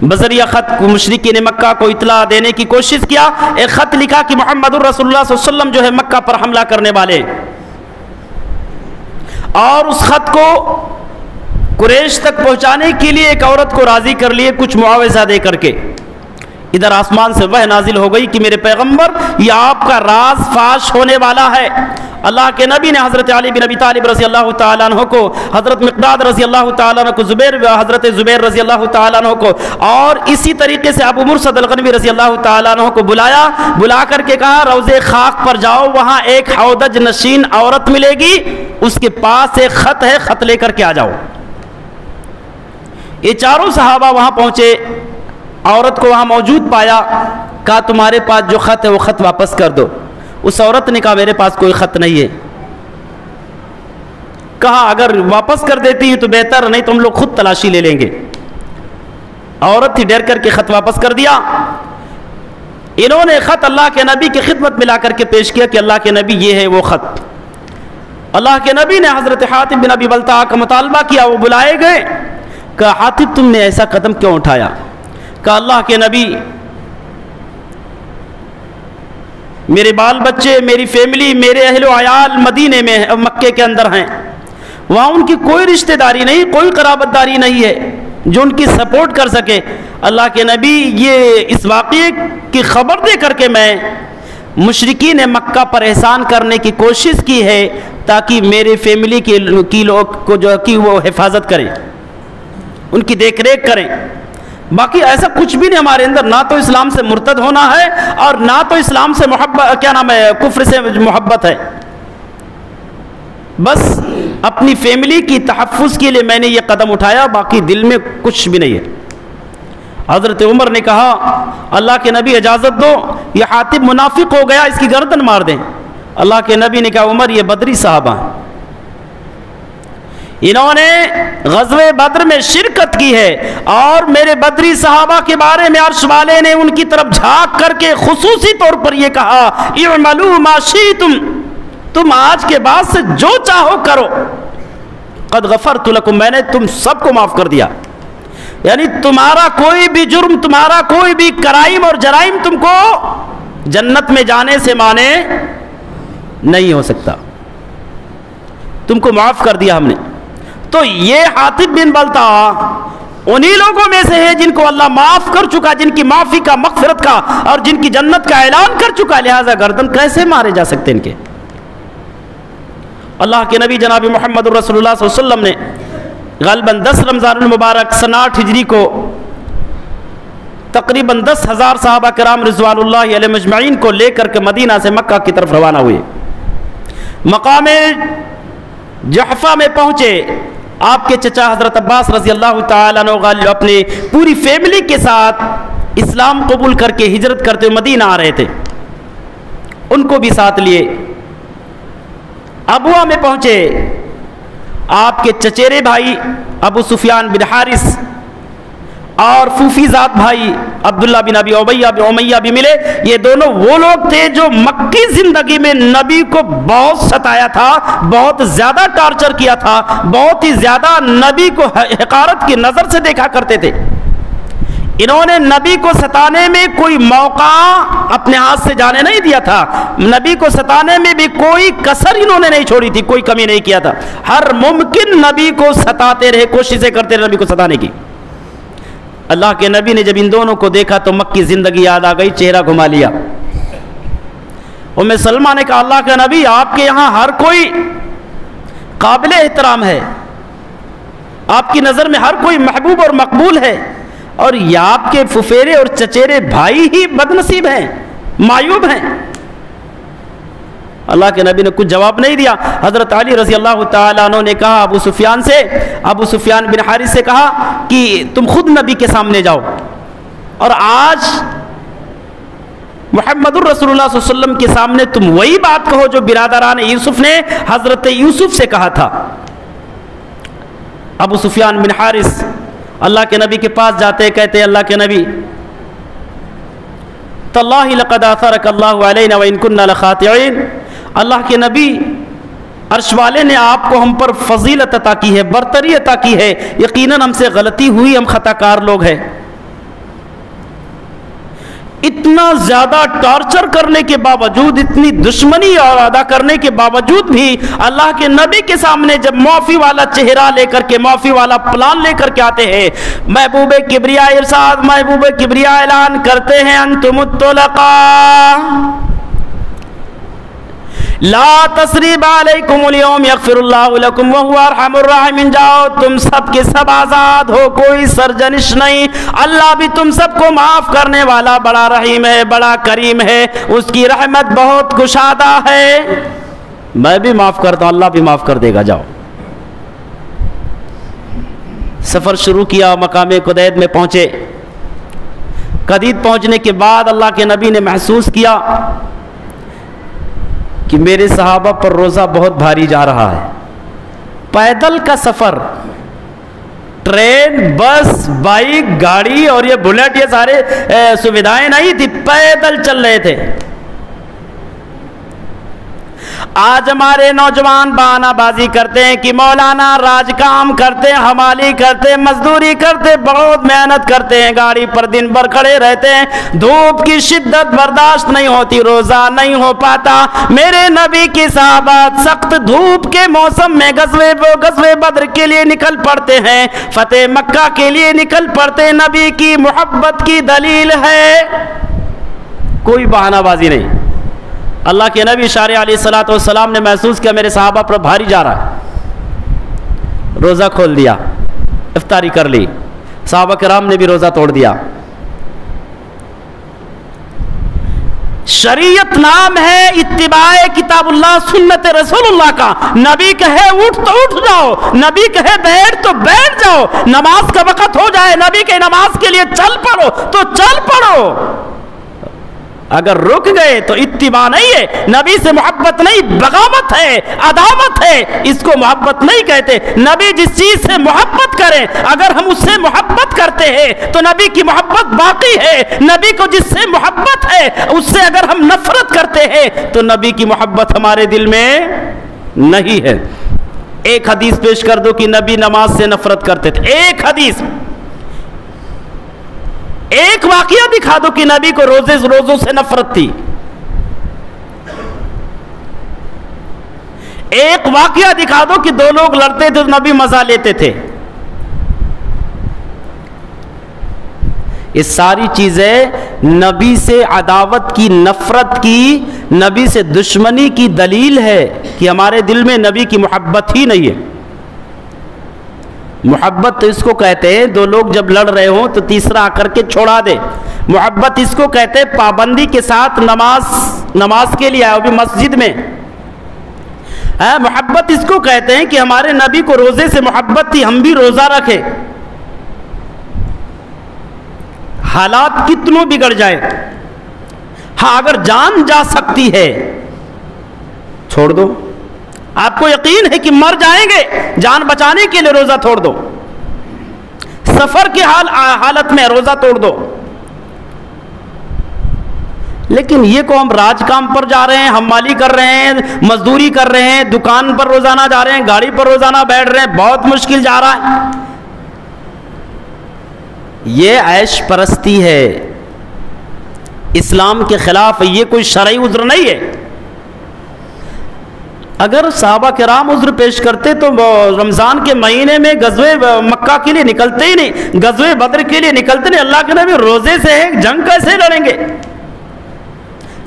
بذریعہ خط مشرکین مکہ کو اطلاع دینے کی کوشش کیا، ایک خط لکھا کہ محمد الرسول اللہ صلی اللہ علیہ وسلم جو ہے مکہ پر حملہ کرنے والے، اور اس خط کو قریش تک پہنچانے کے لیے ایک عورت کو راضی کر لیے کچھ معاوضہ دے کر کے۔ ادھر آسمان سے وحی نازل ہو گئی کہ میرے پیغمبر یہ آپ کا راز فاش ہونے والا ہے۔ اللہ کے نبی نے حضرت علی بن ابی طالب رضی اللہ تعالیٰ عنہ کو، حضرت مقداد رضی اللہ تعالیٰ عنہ کو، حضرت زبیر رضی اللہ تعالیٰ عنہ کو، اور اسی طریقے سے ابو مرصد الغنوی رضی اللہ تعالیٰ عنہ کو بلا کر کے کہا روضے خاک پر جاؤ، وہاں ایک حودج نشین عورت ملے گی، اس کے پاس ایک خط ہے، خط لے کر کے آ جاؤ۔ یہ چاروں صحابہ وہاں پہنچے، عورت کو وہاں موجود پایا، کہا تمہارے پاس جو خط ہے وہ خط واپس کر دو۔ اس عورت نے کہا میرے پاس کوئی خط نہیں ہے۔ کہا اگر واپس کر دیتی تو بہتر، نہیں تو ہم لوگ خود تلاشی لے لیں گے۔ عورت تھی، ڈر کر کے خط واپس کر دیا۔ انہوں نے خط اللہ کے نبی کی خدمت میں لا کر کے پیش کیا کہ اللہ کے نبی یہ ہے وہ خط۔ اللہ کے نبی نے حضرت حاطب بن ابی بلتع کا مطالبہ کیا، وہ بلائے گئے۔ کہا حاطب تم نے ایسا قدم کیوں اٹھایا؟ کہا اللہ کے نبی میرے بال بچے، میری فیملی، میرے اہل و عیال مدینے میں مکے کے اندر ہیں، وہاں ان کی کوئی رشتہ داری نہیں، کوئی قرابت داری نہیں ہے جو ان کی سپورٹ کر سکے۔ اللہ کے نبی یہ اس واقعے کی خبر دے کر کے میں مشرکین مکہ پر احسان کرنے کی کوشش کی ہے، تاکہ میرے فیملی کی لوگ کو جو کہ وہ حفاظت کریں، ان کی دیکھ ریکھ کریں۔ باقی ایسا کچھ بھی نہیں ہمارے اندر، نہ تو اسلام سے مرتد ہونا ہے اور نہ تو اسلام سے محبت، کفر سے محبت ہے۔ بس اپنی فیملی کی تحفظ کے لیے میں نے یہ قدم اٹھایا، باقی دل میں کچھ بھی نہیں ہے۔ حضرت عمر نے کہا اللہ کے نبی اجازت دو، یہ حاطب منافق ہو گیا، اس کی گردن مار دیں۔ اللہ کے نبی نے کہا عمر یہ بدری صحابہ ہیں، انہوں نے غزوہ بدر میں شرکت کی ہے، اور میرے بدری صحابہ کے بارے میں عرش والے نے ان کی طرف جھانک کر کے خصوصی طور پر یہ کہا اعملوا ما شئتم، تم آج کے بعد سے جو چاہو کرو، قد غفرت لکم، میں نے تم سب کو معاف کر دیا۔ یعنی تمہارا کوئی بھی جرم، تمہارا کوئی بھی کرائم اور جرائم تم کو جنت میں جانے سے مانے نہیں ہو سکتا، تم کو معاف کر دیا ہم نے۔ تو یہ حاطب بن بلتع انہی لوگوں میں سے ہے جن کو اللہ معاف کر چکا، جن کی معافی کا، مغفرت کا اور جن کی جنت کا اعلان کر چکا، لہذا گردن کیسے مارے جا سکتے ان کے؟ اللہ کے نبی جناب محمد رسول اللہ صلی اللہ علیہ وسلم نے غالباً 10 رمضان المبارک سن 8 ہجری کو تقریباً 10,000 صحابہ کرام رضوان اللہ علیہ مجمعین کو لے کر کے مدینہ سے مکہ کی طرف روانہ ہوئے۔ مقام جحفہ میں پہنچے، آپ کے چچا حضرت عباس رضی اللہ تعالیٰ عنہ اپنی پوری فیملی کے ساتھ اسلام قبول کر کے ہجرت کرتے ہوئے مدینہ آ رہے تھے، ان کو بھی ساتھ لیے۔ ابوا میں پہنچے، آپ کے چچیرے بھائی ابو سفیان بن حارث اور پھوپھی ذات بھائی عبداللہ بن ابی امیہ بھی ملے۔ یہ دونوں وہ لوگ تھے جو مکی زندگی میں نبی کو بہت ستایا تھا، بہت زیادہ ٹارچر کیا تھا، بہت ہی زیادہ نبی کو حقارت کی نظر سے دیکھا کرتے تھے۔ انہوں نے نبی کو ستانے میں کوئی موقع اپنے ہاتھ سے جانے نہیں دیا تھا، نبی کو ستانے میں بھی کوئی کسر انہوں نے نہیں چھوڑی تھی، کوئی کمی نہیں کیا تھا، ہر ممکن نبی کو ستاتے رہے، کوششیں کرتے رہے نبی کو ستانے کی۔ اللہ کے نبی نے جب ان دونوں کو دیکھا تو مکی زندگی یاد آ گئی، چہرہ گھما لیا۔ ام سلمہ نے کہا اللہ کے نبی آپ کے یہاں ہر کوئی قابل احترام ہے، آپ کی نظر میں ہر کوئی محبوب اور مقبول ہے، اور یہ آپ کے ففیرے اور چچیرے بھائی ہی بد نصیب ہیں، معیوب ہیں۔ اللہ کے نبی نے کچھ جواب نہیں دیا۔ حضرت علی رضی اللہ تعالیٰ عنہ نے کہا ابو سفیان سے، ابو سفیان بن حارث سے کہا کہ تم خود نبی کے سامنے جاؤ اور آج محمد الرسول اللہ صلی اللہ علیہ وسلم کے سامنے تم وہی بات کہو جو برادران یوسف نے حضرت یوسف سے کہا تھا۔ ابو سفیان بن حارث اللہ کے نبی کے پاس جاتے کہتے اللہ کے نبی تاللہ لقد آثرک اللہ علینا وان کننا لخاطئین، اللہ کے نبی عرش والے نے آپ کو ہم پر فضیلت عطا کی ہے، برتری عطا کی ہے، یقیناً ہم سے غلطی ہوئی، ہم خطا کار لوگ ہیں۔ اتنا زیادہ ٹارچر کرنے کے باوجود، اتنی دشمنی اور ادا کرنے کے باوجود بھی اللہ کے نبی کے سامنے جب معافی والا چہرہ لے کر کے، معافی والا پلان لے کر کے آتے ہیں، محبوب کبریا ارشاد، محبوب کبریا اعلان کرتے ہیں انتم الطلقاء لا تثریب علیکم اليوم یغفر اللہ لکم وہو ارحم الراحمین، جاؤ تم سب کے سب آزاد ہو، کوئی سرجنش نہیں، اللہ بھی تم سب کو معاف کرنے والا بڑا رحیم ہے، بڑا کریم ہے، اس کی رحمت بہت گشادہ ہے، میں بھی معاف کرتا ہوں، اللہ بھی معاف کر دے گا۔ جاؤ سفر شروع کیا، مقام قدید میں پہنچے۔ قدید پہنچنے کے بعد اللہ کے نبی نے محسوس کیا کہ میرے صحابہ پر روزہ بہت بھاری جا رہا ہے۔ پیدل کا سفر، ٹرین، بس، بائک، گاڑی اور یہ بلیٹ، یہ سارے سویدھائیں نہیں تھی، پیدل چل رہے تھے۔ آج ہمارے نوجوان بہانہ بازی کرتے ہیں کہ مولانا راج کام کرتے ہیں، حمالی کرتے ہیں، مزدوری کرتے، بہت محنت کرتے ہیں، گاڑی پر دن بھر کھڑے رہتے ہیں، دھوپ کی شدت برداشت نہیں ہوتی، روزہ نہیں ہو پاتا۔ میرے نبی کی صحابہ سخت دھوپ کے موسم میں غزوہ بدر کے لیے نکل پڑتے ہیں، فتح مکہ کے لیے نکل پڑتے ہیں۔ نبی کی محبت کی دلیل ہے، کوئی بہانہ بازی نہیں۔ اللہ کے نبی شارع علیہ الصلوۃ والسلام نے محسوس کیا میرے صحابہ پر بھاری جا رہا ہے، روزہ کھول دیا، افطاری کر لی، صحابہ کرام نے بھی روزہ توڑ دیا۔ شریعت نام ہے اتباع کتاب اللہ سنت رسول اللہ کا، نبی کہے اٹھ تو اٹھ جاؤ، نبی کہے بیٹھ تو بیٹھ جاؤ، نماز کا وقت ہو جائے نبی کے نماز کے لیے چل پڑو تو چل پڑو، اگر رک گئے تو اتباع نہیں ہے، نبی سے محبت نہیں، بغاوت ہے، عداوت ہے، اس کو محبت نہیں کہتے۔ نبی جس چیز سے محبت کرے، اگر ہم اس سے محبت کرتے ہیں تو نبی کی محبت باقی ہے، نبی کو جس سے محبت ہے اس سے اگر ہم نفرت کرتے ہیں تو نبی کی محبت ہمارے دل میں نہیں ہے۔ ایک حدیث پیش کر دو کہ نبی نماز سے نفرت کرتے تھے، ایک حدیث، ایک واقعہ دکھا دو کہ نبی کو روزوں سے نفرت تھی، ایک واقعہ دکھا دو کہ دو لوگ لڑتے تھے تو نبی مزہ لیتے تھے۔ یہ ساری چیزیں نبی سے عداوت کی، نفرت کی، نبی سے دشمنی کی دلیل ہے کہ ہمارے دل میں نبی کی محبت ہی نہیں ہے۔ محبت تو اس کو کہتے ہیں دو لوگ جب لڑ رہے ہوں تو تیسرا آ کر کے چھوڑا دے، محبت اس کو کہتے ہیں پابندی کے ساتھ نماز کے لیے آئے بھی مسجد میں، محبت اس کو کہتے ہیں کہ ہمارے نبی کو روزے سے محبت تھی، ہم بھی روزہ رکھے، حالات کتنوں بگڑ جائے، ہاں اگر جان جا سکتی ہے چھوڑ دو، آپ کو یقین ہے کہ مر جائیں گے، جان بچانے کے لیے روزہ توڑ دو، سفر کی حالت میں روزہ توڑ دو۔ لیکن یہ قوم راج کام پر جا رہے ہیں، حمالی کر رہے ہیں، مزدوری کر رہے ہیں، دکان پر روزانہ جا رہے ہیں، گاڑی پر روزانہ بیٹھ رہے ہیں، بہت مشکل جا رہا ہے۔ یہ عیش پرستی ہے، اسلام کے خلاف ہے، یہ کوئی شرعی عذر نہیں ہے۔ اگر صحابہ کرام عذر پیش کرتے تو رمضان کے مہینے میں غزوہ مکہ کے لیے نکلتے ہی نہیں، غزوہ بدر کے لیے نکلتے نہیں۔ اللہ کے نبی روزے سے ایک جنگ کیسے لڑیں گے؟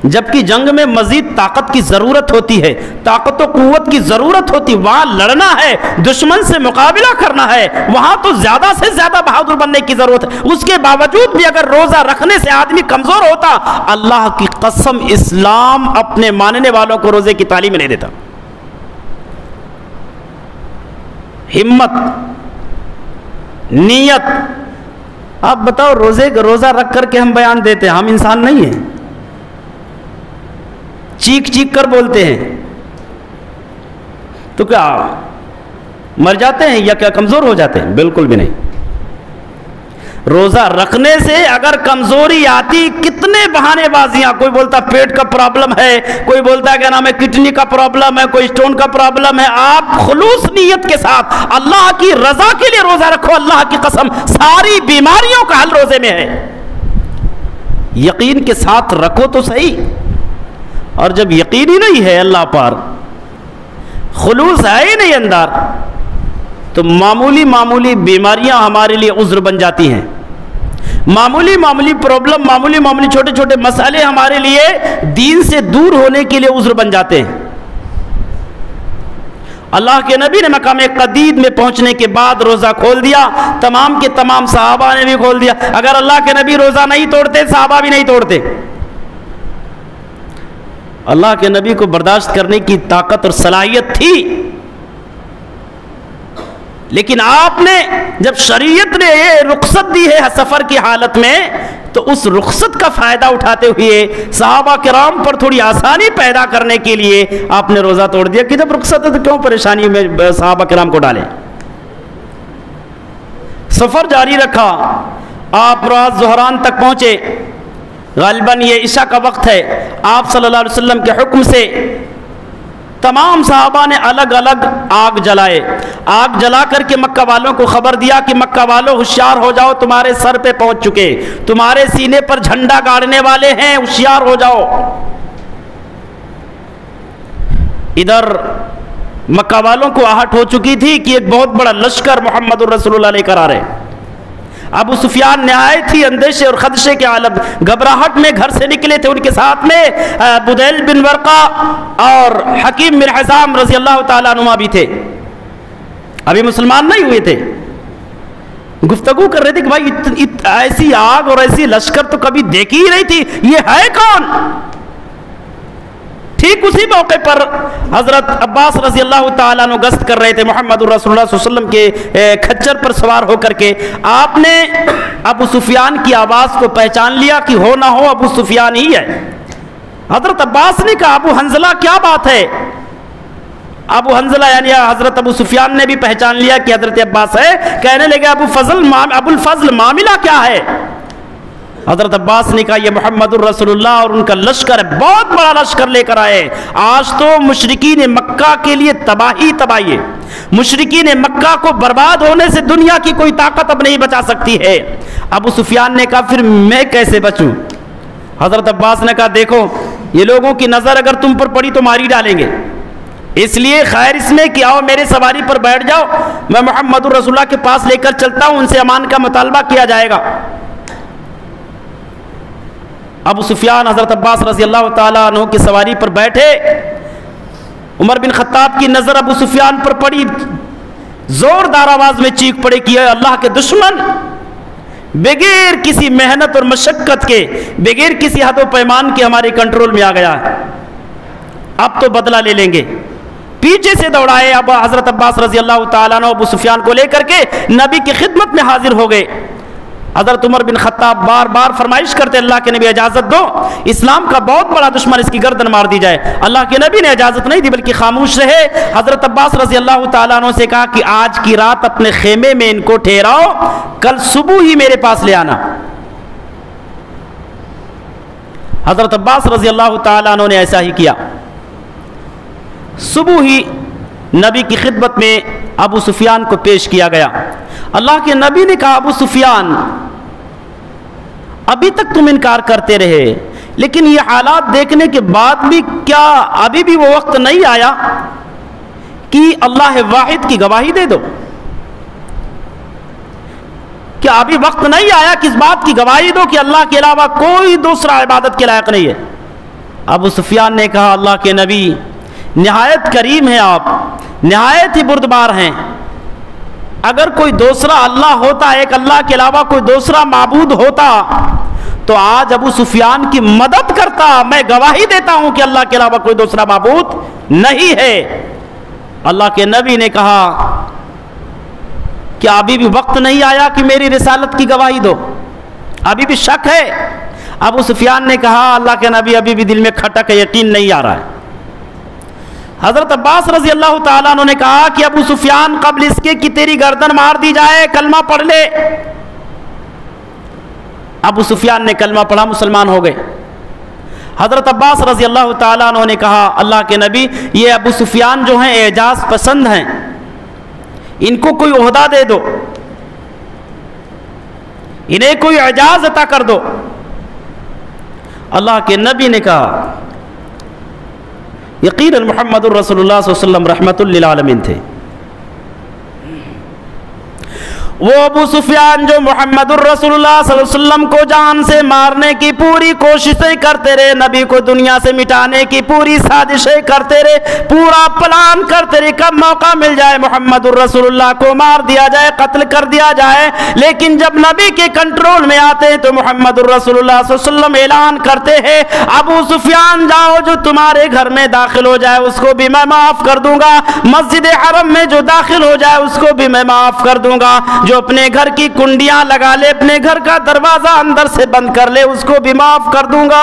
جبکہ جنگ میں مزید طاقت کی ضرورت ہوتی ہے، طاقت و قوت کی ضرورت ہوتی، وہاں لڑنا ہے، دشمن سے مقابلہ کرنا ہے، وہاں تو زیادہ سے زیادہ بہادر بننے کی ضرورت ہے۔ اس کے باوجود بھی اگر روزہ رکھنے سے آدمی کمزور ہوتا، اللہ کی قسم اسلام اپنے ماننے والوں کو روزے کی تعلیم نہیں دیتا۔ ہمت، نیت۔ آپ بتاؤ، روزہ رکھ کر کے ہم بیان دیتے ہیں، ہم انسان نہیں ہیں؟ چیخ چیخ کر بولتے ہیں تو کیا مر جاتے ہیں یا کیا کمزور ہو جاتے ہیں؟ بالکل بھی نہیں۔ روزہ رکھنے سے اگر کمزوری آتی، کتنے بہانے بازیاں، کوئی بولتا پیٹ کا پرابلم ہے، کوئی بولتا کیا نام ہے کڈنی کا پرابلم ہے، کوئی سٹون کا پرابلم ہے۔ آپ خلوص نیت کے ساتھ اللہ کی رضا کے لیے روزہ رکھو، اللہ کی قسم ساری بیماریوں کا حل روزے میں ہے۔ یقین کے ساتھ رکھو تو صحیح، اور جب یقین ہی نہیں ہے اللہ پر، خلوص ہے ہی نہیں اندر، تو معمولی معمولی بیماریاں ہمارے لیے عذر بن جاتی ہیں۔ معمولی معمولی پرابلم، معمولی معمولی چھوٹے چھوٹے مسئلے ہمارے لیے دین سے دور ہونے کے لیے عذر بن جاتے ہیں۔ اللہ کے نبی نے مقام قدید میں پہنچنے کے بعد روزہ کھول دیا، تمام کے تمام صحابہ نے بھی کھول دیا۔ اگر اللہ کے نبی روزہ نہیں توڑتے، صحابہ بھی نہیں توڑتے۔ اللہ کے نبی کو برداشت کرنے کی طاقت اور صلاحیت تھی، لیکن آپ نے جب شریعت نے یہ رخصت دی ہے سفر کی حالت میں، تو اس رخصت کا فائدہ اٹھاتے ہوئے صحابہ کرام پر تھوڑی آسانی پیدا کرنے کے لیے آپ نے روزہ توڑ دیا کہ جب رخصت ہے تو کیوں پریشانی میں صحابہ کرام کو ڈالیں۔ سفر جاری رکھا، آپ رات ظہران تک پہنچے، غالباً یہ عشاء کا وقت ہے۔ آپ صلی اللہ علیہ وسلم کے حکم سے تمام صحابہ نے الگ الگ آگ جلائے، آگ جلا کر کے مکہ والوں کو خبر دیا کہ مکہ والوں ہوشیار ہو جاؤ، تمہارے سر پہ پہنچ چکے، تمہارے سینے پر جھنڈا گاڑنے والے ہیں، ہوشیار ہو جاؤ۔ ادھر مکہ والوں کو آہٹ ہو چکی تھی کہ ایک بہت بڑا لشکر محمد الرسول اللہ لے کر آ رہے۔ ابو سفیان نہایت ہی اندیشے اور خدشے کے عالم، گھبراہٹ میں گھر سے نکلے تھے۔ ان کے ساتھ میں بدیل بن ورقہ اور حکیم بن حزام رضی اللہ تعالیٰ عنہما بھی تھے، ابھی مسلمان نہیں ہوئے تھے۔ گفتگو کر رہے تھے کہ بھائی ایسی آگ اور ایسی لشکر تو کبھی دیکھی ہی نہیں تھی، یہ ہے کون؟ ٹھیک اسی موقع پر حضرت عباس رضی اللہ تعالیٰ عنہ گشت کر رہے تھے محمد الرسول اللہ صلی اللہ علیہ وسلم کے کھچر پر سوار ہو کر کے۔ آپ نے ابو سفیان کی آواز کو پہچان لیا کہ ہو نہ ہو ابو سفیان ہی ہے۔ حضرت عباس نے کہا ابو حنظلہ کیا بات ہے؟ ابو حنظلہ یعنی حضرت ابو سفیان نے بھی پہچان لیا کہ حضرت عباس ہے، کہنے لگے ابو الفضل معاملہ کیا ہے؟ حضرت عباس نے کہا یہ محمد الرسول اللہ اور ان کا لشکر ہے، بہت بڑا لشکر لے کر آئے، آج تو مشرکین مکہ کے لیے تباہی ہے، مشرکین مکہ کو برباد ہونے سے دنیا کی کوئی طاقت اب نہیں بچا سکتی ہے۔ ابو سفیان نے کہا پھر میں کیسے بچوں؟ حضرت عباس نے کہا دیکھو یہ لوگوں کی نظر اگر تم پر پڑی تو ماری ڈالیں گے، اس لیے خیر اس میں کہ آؤ میرے سواری پر بیٹھ جاؤ، میں محمد الرسول اللہ کے پاس لے کر چلتا ہوں، ان سے امان کا مطالبہ کیا جائے گا۔ ابو سفیان حضرت عباس رضی اللہ تعالیٰ عنہ کی سواری پر بیٹھے، عمر بن خطاب کی نظر ابو سفیان پر پڑی، زوردار آواز میں چیخ پڑے کہ اے اللہ کے دشمن، بغیر کسی محنت اور مشقت کے، بغیر کسی حد و پیمان کے ہمارے کنٹرول میں آ گیا ہے، اب تو بدلہ لے لیں گے۔ پیچھے سے دوڑائے اب حضرت عباس رضی اللہ تعالیٰ عنہ ابو سفیان کو لے کر کے نبی کی خدمت میں حاضر ہو گئے۔ حضرت عمر بن خطاب بار بار فرمائش کرتے اللہ کے نبی اجازت دو، اسلام کا بہت بڑا دشمن اس کی گردن مار دی جائے۔ اللہ کے نبی نے اجازت نہیں دی بلکہ خاموش رہے۔ حضرت عباس رضی اللہ تعالیٰ عنہ سے کہا کہ آج کی رات اپنے خیمے میں ان کو ٹھہراؤ، کل صبح ہی میرے پاس لے آنا۔ حضرت عباس رضی اللہ تعالیٰ عنہ نے ایسا ہی کیا۔ صبح ہی نبی کی خدمت میں ابو سفیان کو پیش کیا گیا۔ اللہ کے نبی نے کہا ابو سفیان ابھی تک تم انکار کرتے رہے، لیکن یہ حالات دیکھنے کے بعد بھی کیا ابھی بھی وہ وقت نہیں آیا کہ اللہ واحد کی گواہی دے دو. کیا ابھی وقت نہیں آیا کہ اس بات کی گواہی دو کہ اللہ کے علاوہ کوئی دوسرا عبادت کے لائق نہیں ہے؟ ابو سفیان نے کہا اللہ کے نبی نہایت کریم ہیں آپ، نہایت ہی بردبار ہیں. اگر کوئی دوسرا اللہ ہوتا، ایک اللہ کے علاوہ کوئی دوسرا معبود ہوتا تو آج ابو سفیان کی مدد کرتا. میں گواہی دیتا ہوں کہ اللہ کے علاوہ کوئی دوسرا معبود نہیں ہے. اللہ کے نبی نے کہا کہ ابھی بھی وقت نہیں آیا کہ میری رسالت کی گواہی دو، ابھی بھی شک ہے؟ ابو سفیان نے کہا اللہ کے نبی ابھی بھی دل میں کھٹک ہے، یقین نہیں آ رہا ہے. حضرت عباس رضی اللہ تعالیٰ عنہ نے کہا کہ ابو سفیان قبل اس کے کہ تیری گردن مار دی جائے کلمہ پڑھ لے. ابو سفیان نے کلمہ پڑھا، مسلمان ہو گئے. حضرت عباس رضی اللہ تعالیٰ عنہ نے کہا اللہ کے نبی یہ ابو سفیان جو ہیں اعجاز پسند ہیں، ان کو کوئی عہدہ دے دو، انہیں کوئی اعجاز عطا کر دو. اللہ کے نبی نے کہا یقیناً محمد الرسول اللہ صلی اللہ علیہ وسلم رحمت للعالمین تھے. وہ ابو سفیان جو محمد الرسول اللہ صلی اللہ علیہ وسلم کو جان سے مارنے کی پوری کوششیں کرتے رہے، نبی کو دنیا سے مٹانے کی پوری سازشیں کرتے رہے، پورا پلان کرتے رہے کب موقع مل جائے محمد الرسول اللہ کو مار دیا جائے، قتل کر دیا جائے. لیکن جب نبی کے کنٹرول میں آتے ہیں تو محمد الرسول اللہ صلی اللہ علیہ وسلم اعلان کرتے ہیں ابو سفیان جاؤ، جو تمہارے گھر میں داخل ہو جائے اس کو بھی میں معاف کر دوں گا، مسجد حرم میں جو داخل ہو جائے اس کو بھی میں معاف کر دوں گا، جو اپنے گھر کی کنڈیاں لگا لے، اپنے گھر کا دروازہ اندر سے بند کر لے اس کو بھی معاف کر دوں گا.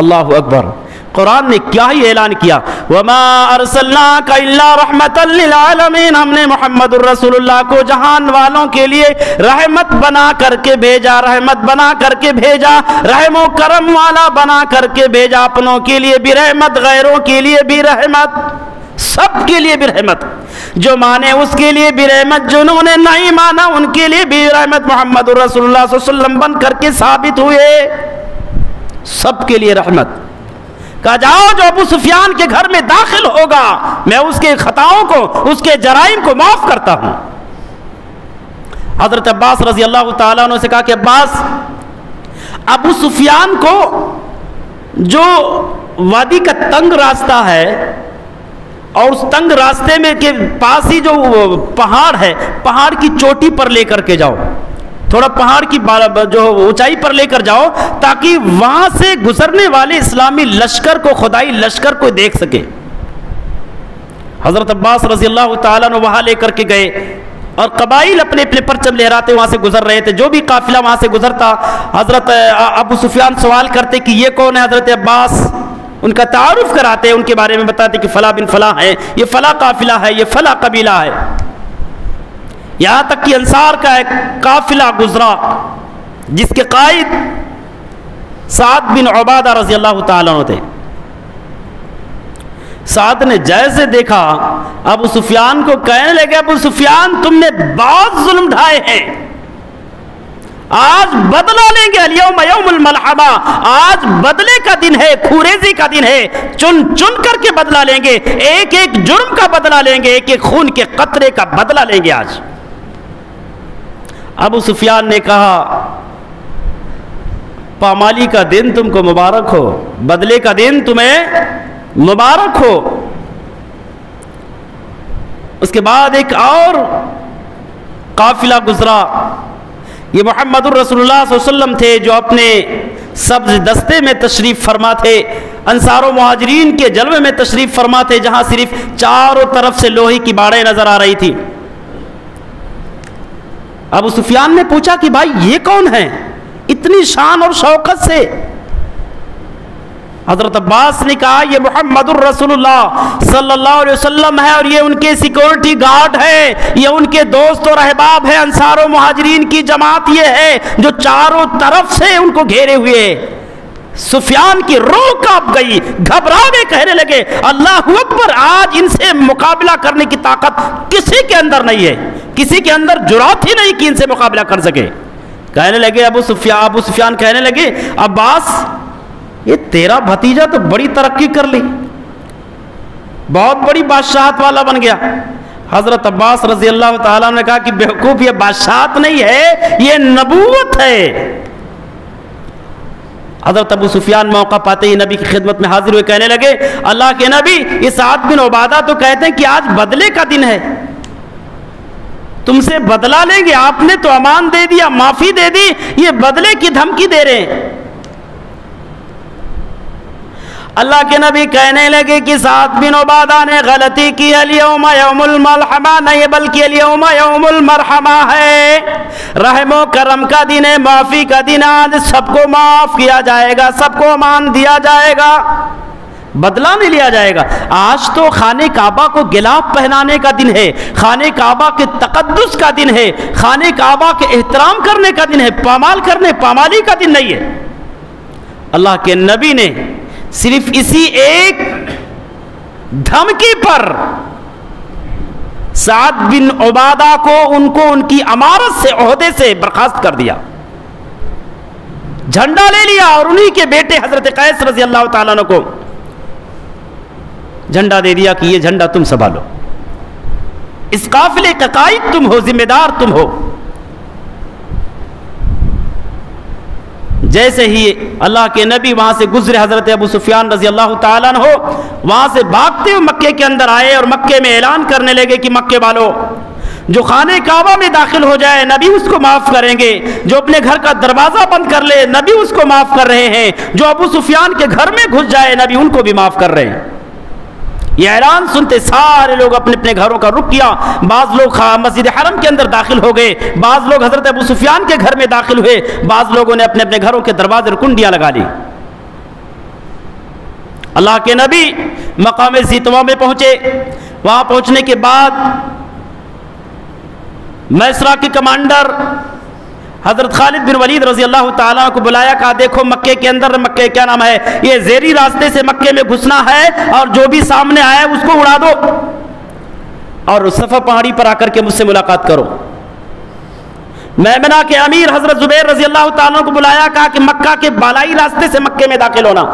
اللہ اکبر. قرآن نے کیا ہی اعلان کیا وما ارسلناک الا رحمتا للعالمین، ہم نے محمد الرسول اللہ کو جہان والوں کے لیے رحمت بنا کر کے بھیجا، رحمت بنا کر کے بھیجا، رحم و کرم والا بنا کر کے بھیجا. اپنوں کے لیے بھی رحمت، غیروں کے لیے بھی رحمت، سب کے لیے بھی رحمت. جو مانے اس کے لیے بھی رحمت، جنہوں نے نہیں مانا ان کے لیے بھی رحمت. محمد رسول اللہ صلی اللہ علیہ وسلم بن کر کے ثابت ہوئے، سب کے لیے رحمت. کہا جاؤ جو ابو سفیان کے گھر میں داخل ہوگا میں اس کے خطاؤں کو، اس کے جرائم کو معاف کرتا ہوں. حضرت عباس رضی اللہ تعالیٰ عنہ سے کہا کہ عباس ابو سفیان کو جو وادی کا تنگ راستہ ہے اور اس تنگ راستے میں کے پاس ہی جو پہاڑ ہے، پہاڑ کی چوٹی پر لے کر کے جاؤ، تھوڑا پہاڑ کی جو اونچائی پر لے کر جاؤ تاکہ وہاں سے گزرنے والے اسلامی لشکر کو، خدائی لشکر کو دیکھ سکے. حضرت عباس رضی اللہ تعالیٰ نے وہاں لے کر کے گئے اور قبائل اپنے اپنے پرچم لہراتے وہاں سے گزر رہے تھے. جو بھی قافلہ وہاں سے گزرتا حضرت ابو سفیان سوال کرتے کہ یہ کون ہے؟ حضرت عباس ان کا تعارف کراتے، ان کے بارے میں بتاتے کہ فلاں بن فلاں ہے، یہ فلاں قافلہ ہے، یہ فلاں قبیلہ ہے. یہاں تک کہ انصار کا ایک قافلہ گزرا جس کے قائد سعد بن عبادہ رضی اللہ تعالیٰ عنہ تھے. سعد نے جیسے دیکھا ابو سفیان کو کہنے لگے ابو سفیان تم نے بہت ظلم ڈھائے ہیں، آج بدلہ لیں گے. الیوم یوم الملحمہ، آج بدلے کا دن ہے، خوریزی کا دن ہے، چن چن کر کے بدلہ لیں گے، ایک ایک جرم کا بدلہ لیں گے، ایک ایک خون کے قطرے کا بدلہ لیں گے آج. ابو سفیان نے کہا پامالی کا دن تم کو مبارک ہو، بدلے کا دن تمہیں مبارک ہو. اس کے بعد ایک اور قافلہ گزرا. یہ محمد الرسول اللہ صلی اللہ علیہ وسلم تھے جو اپنے سبز دستے میں تشریف فرما تھے، انصار و مہاجرین کے جلوے میں تشریف فرما تھے جہاں صرف چاروں طرف سے لوہے کی باڑیں نظر آ رہی تھی. ابو سفیان نے پوچھا کہ بھائی یہ کون ہیں اتنی شان اور شوکت سے؟ حضرت عباس نے کہا یہ محمد الرسول اللہ صلی اللہ علیہ وسلم ہے اور یہ ان کے سیکورٹی گارڈ ہے، یہ ان کے دوست اور احباب ہیں، انصار و مہاجرین کی جماعت یہ ہے جو چاروں طرف سے ان کو گھیرے ہوئے. سفیان کی روح کانپ گئی، گھبرا گئے، کہنے لگے اللہ اکبر، آج ان سے مقابلہ کرنے کی طاقت کسی کے اندر نہیں ہے، کسی کے اندر جرات ہی نہیں کہ ان سے مقابلہ کر سکے. کہنے لگے ابو سفیان کہنے لگے عباس یہ تیرا بھتیجا تو بڑی ترقی کر لی، بہت بڑی بادشاہت والا بن گیا۔ حضرت عباس رضی اللہ تعالیٰ نے کہا کہ بیوقوف، یہ بادشاہت نہیں ہے، یہ نبوت ہے۔ حضرت ابو سفیان موقع پاتے ہی نبی کی خدمت میں حاضر ہوئے، کہنے لگے اللہ کے نبی، یہ سعد بن عبادہ تو کہتے ہیں کہ آج بدلے کا دن ہے، تم سے بدلہ لیں گے، آپ نے تو امان دے دیا، معافی دے دی، یہ بدلے کی دھمکی دے رہے ہیں۔ اللہ کے نبی کہنے لگے کہ سعد بن عبادہ نے غلطی کی، الیوم یوم الملحمہ نہیں بلکہ الیوم یوم المرحمہ ہے، رحم و کرم کا دن ہے، معافی کا دن، آج سب کو معاف کیا جائے گا، سب کو امان دیا جائے گا، بدلہ نہیں لیا جائے گا۔ آج تو خانہ کعبہ کو غلاف پہنانے کا دن ہے، خانہ کعبہ کے تقدس کا دن ہے، خانہ کعبہ کے احترام کرنے کا دن ہے، پامال کرنے پامالی کا دن نہیں ہے۔ اللہ کے نبی نے صرف اسی ایک دھمکی پر سعد بن عبادہ کو ان کی امارت سے، عہدے سے برخاست کر دیا، جھنڈا لے لیا، اور انہی کے بیٹے حضرت قیس رضی اللہ تعالیٰ عنہ کو جھنڈا دے دیا کہ یہ جھنڈا تم سنبھالو، اس قافلے کا قائد تم ہو، ذمہ دار تم ہو۔ جیسے ہی اللہ کے نبی وہاں سے گزرے، حضرت ابو سفیان رضی اللہ تعالیٰ عنہ وہاں سے بھاگتے ہوئے مکے کے اندر آئے، اور مکے میں اعلان کرنے لگے کہ مکے والوں، جو خانہ کعبہ میں داخل ہو جائے نبی اس کو معاف کریں گے، جو اپنے گھر کا دروازہ بند کر لے نبی اس کو معاف کر رہے ہیں، جو ابو سفیان کے گھر میں گھس جائے نبی ان کو بھی معاف کر رہے ہیں۔ یہ اعلان سنتے سارے لوگ اپنے اپنے گھروں کا رخ کیا، بعض لوگ مسجد حرم کے اندر داخل ہو گئے، بعض لوگ حضرت ابو سفیان کے گھر میں داخل ہوئے، بعض لوگوں نے اپنے اپنے گھروں کے دروازے اور کنڈیاں لگا لی۔ اللہ کے نبی مقام زیتوا میں پہنچے، وہاں پہنچنے کے بعد میسرا کے کمانڈر حضرت خالد بن ولید رضی اللہ تعالیٰ کو بلایا، کہا دیکھو مکے کے اندر، مکے کیا نام ہے، یہ زیری راستے سے مکے میں گھسنا ہے، اور جو بھی سامنے آئے اس کو اڑا دو، اور صفا پہاڑی پر آ کر کے مجھ سے ملاقات کرو۔ میمنہ کے امیر حضرت زبیر رضی اللہ تعالیٰ کو بلایا، کہا کہ مکہ کے بالائی راستے سے مکے میں داخل ہونا،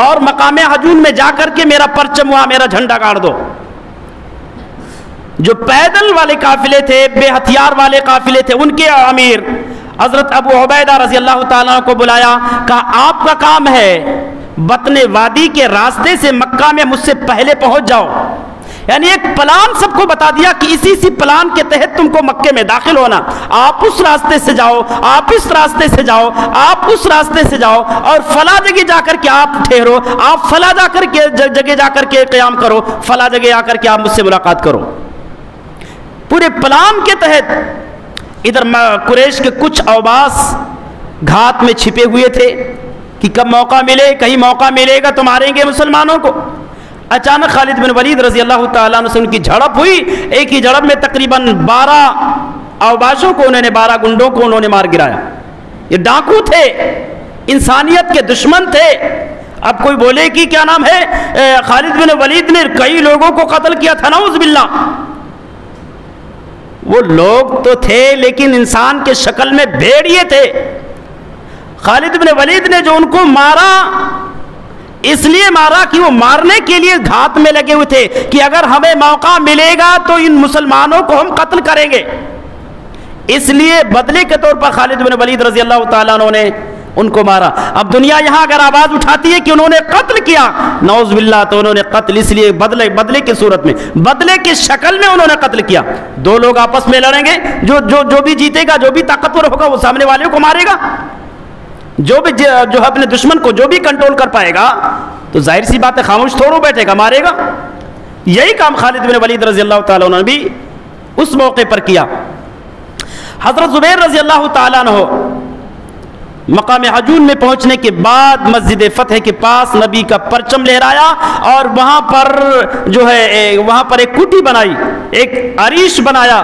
اور مقام حجون میں جا کر کے میرا پرچم وہاں میرا جھنڈا گاڑ دو۔ جو پیدل والے قافلے تھے، بے ہتھیار والے قافلے تھے، ان کے امیر حضرت ابو عبیدہ رضی اللہ تعالیٰ کو بلایا، کہا آپ کا کام ہے بطن وادی کے راستے سے مکہ میں مجھ سے پہلے پہنچ جاؤ، یعنی ایک پلان سب کو بتا دیا کہ اسی پلان کے تحت تم کو مکے میں داخل ہونا، آپ اس راستے سے جاؤ، آپ اس راستے سے جاؤ، آپ اس راستے سے جاؤ، اور فلاں جگہ جا کر کے آپ ٹھہرو، آپ فلاں جگہ جا کر کے قیام کرو، فلاں جگہ آ کر کے آپ مجھ سے ملاقات کرو۔ پورے پلان کے تحت ادھر قریش کے کچھ اوباس گھات میں چھپے ہوئے تھے کہ کب موقع ملے، کہیں موقع ملے گا تو ماریں گے مسلمانوں کو۔ اچانک خالد بن ولید رضی اللہ تعالیٰ عنہ سے ان کی جھڑپ ہوئی، ایک ہی جھڑپ میں تقریباً 12 اوباشوں کو 12 گنڈوں کو انہوں نے مار گرایا۔ یہ ڈاکو تھے، انسانیت کے دشمن تھے۔ اب کوئی بولے کہ کیا نام ہے خالد بن ولید نے کئی لوگوں کو قتل کیا تھا، نعوذ باللہ، وہ لوگ تو تھے لیکن انسان کے شکل میں بھیڑیے تھے۔ خالد بن ولید نے جو ان کو مارا اس لیے مارا کہ وہ مارنے کے لیے گھات میں لگے ہوئے تھے کہ اگر ہمیں موقع ملے گا تو ان مسلمانوں کو ہم قتل کریں گے، اس لیے بدلے کے طور پر خالد بن ولید رضی اللہ تعالیٰ عنہ نے ان کو مارا۔ اب دنیا یہاں اگر آواز اٹھاتی ہے کہ انہوں نے قتل کیا، نعوذ باللہ، تو انہوں نے قتل اس لیے بدلے کی صورت میں، بدلے کی شکل میں انہوں نے قتل کیا۔ دو لوگ آپس میں لڑیں گے، جو بھی جیتے گا، جو بھی طاقتور ہوگا وہ سامنے والے کو مارے گا، جو اپنے دشمن کو جو بھی کنٹرول کر پائے گا تو ظاہر سی بات ہے خاموش تھوڑو بیٹھے گا، مارے گا۔ یہی کام خالد بن ولید رضی اللہ تعالیٰ عنہ نے بھی اس موقع پر کیا۔ حضرت زبیر رضی اللہ تعالیٰ عنہ مقام حجون میں پہنچنے کے بعد مسجد فتح کے پاس نبی کا پرچم لہرایا، اور وہاں پر جو ہے وہاں پر ایک کوٹھی بنائی، ایک عریش بنایا،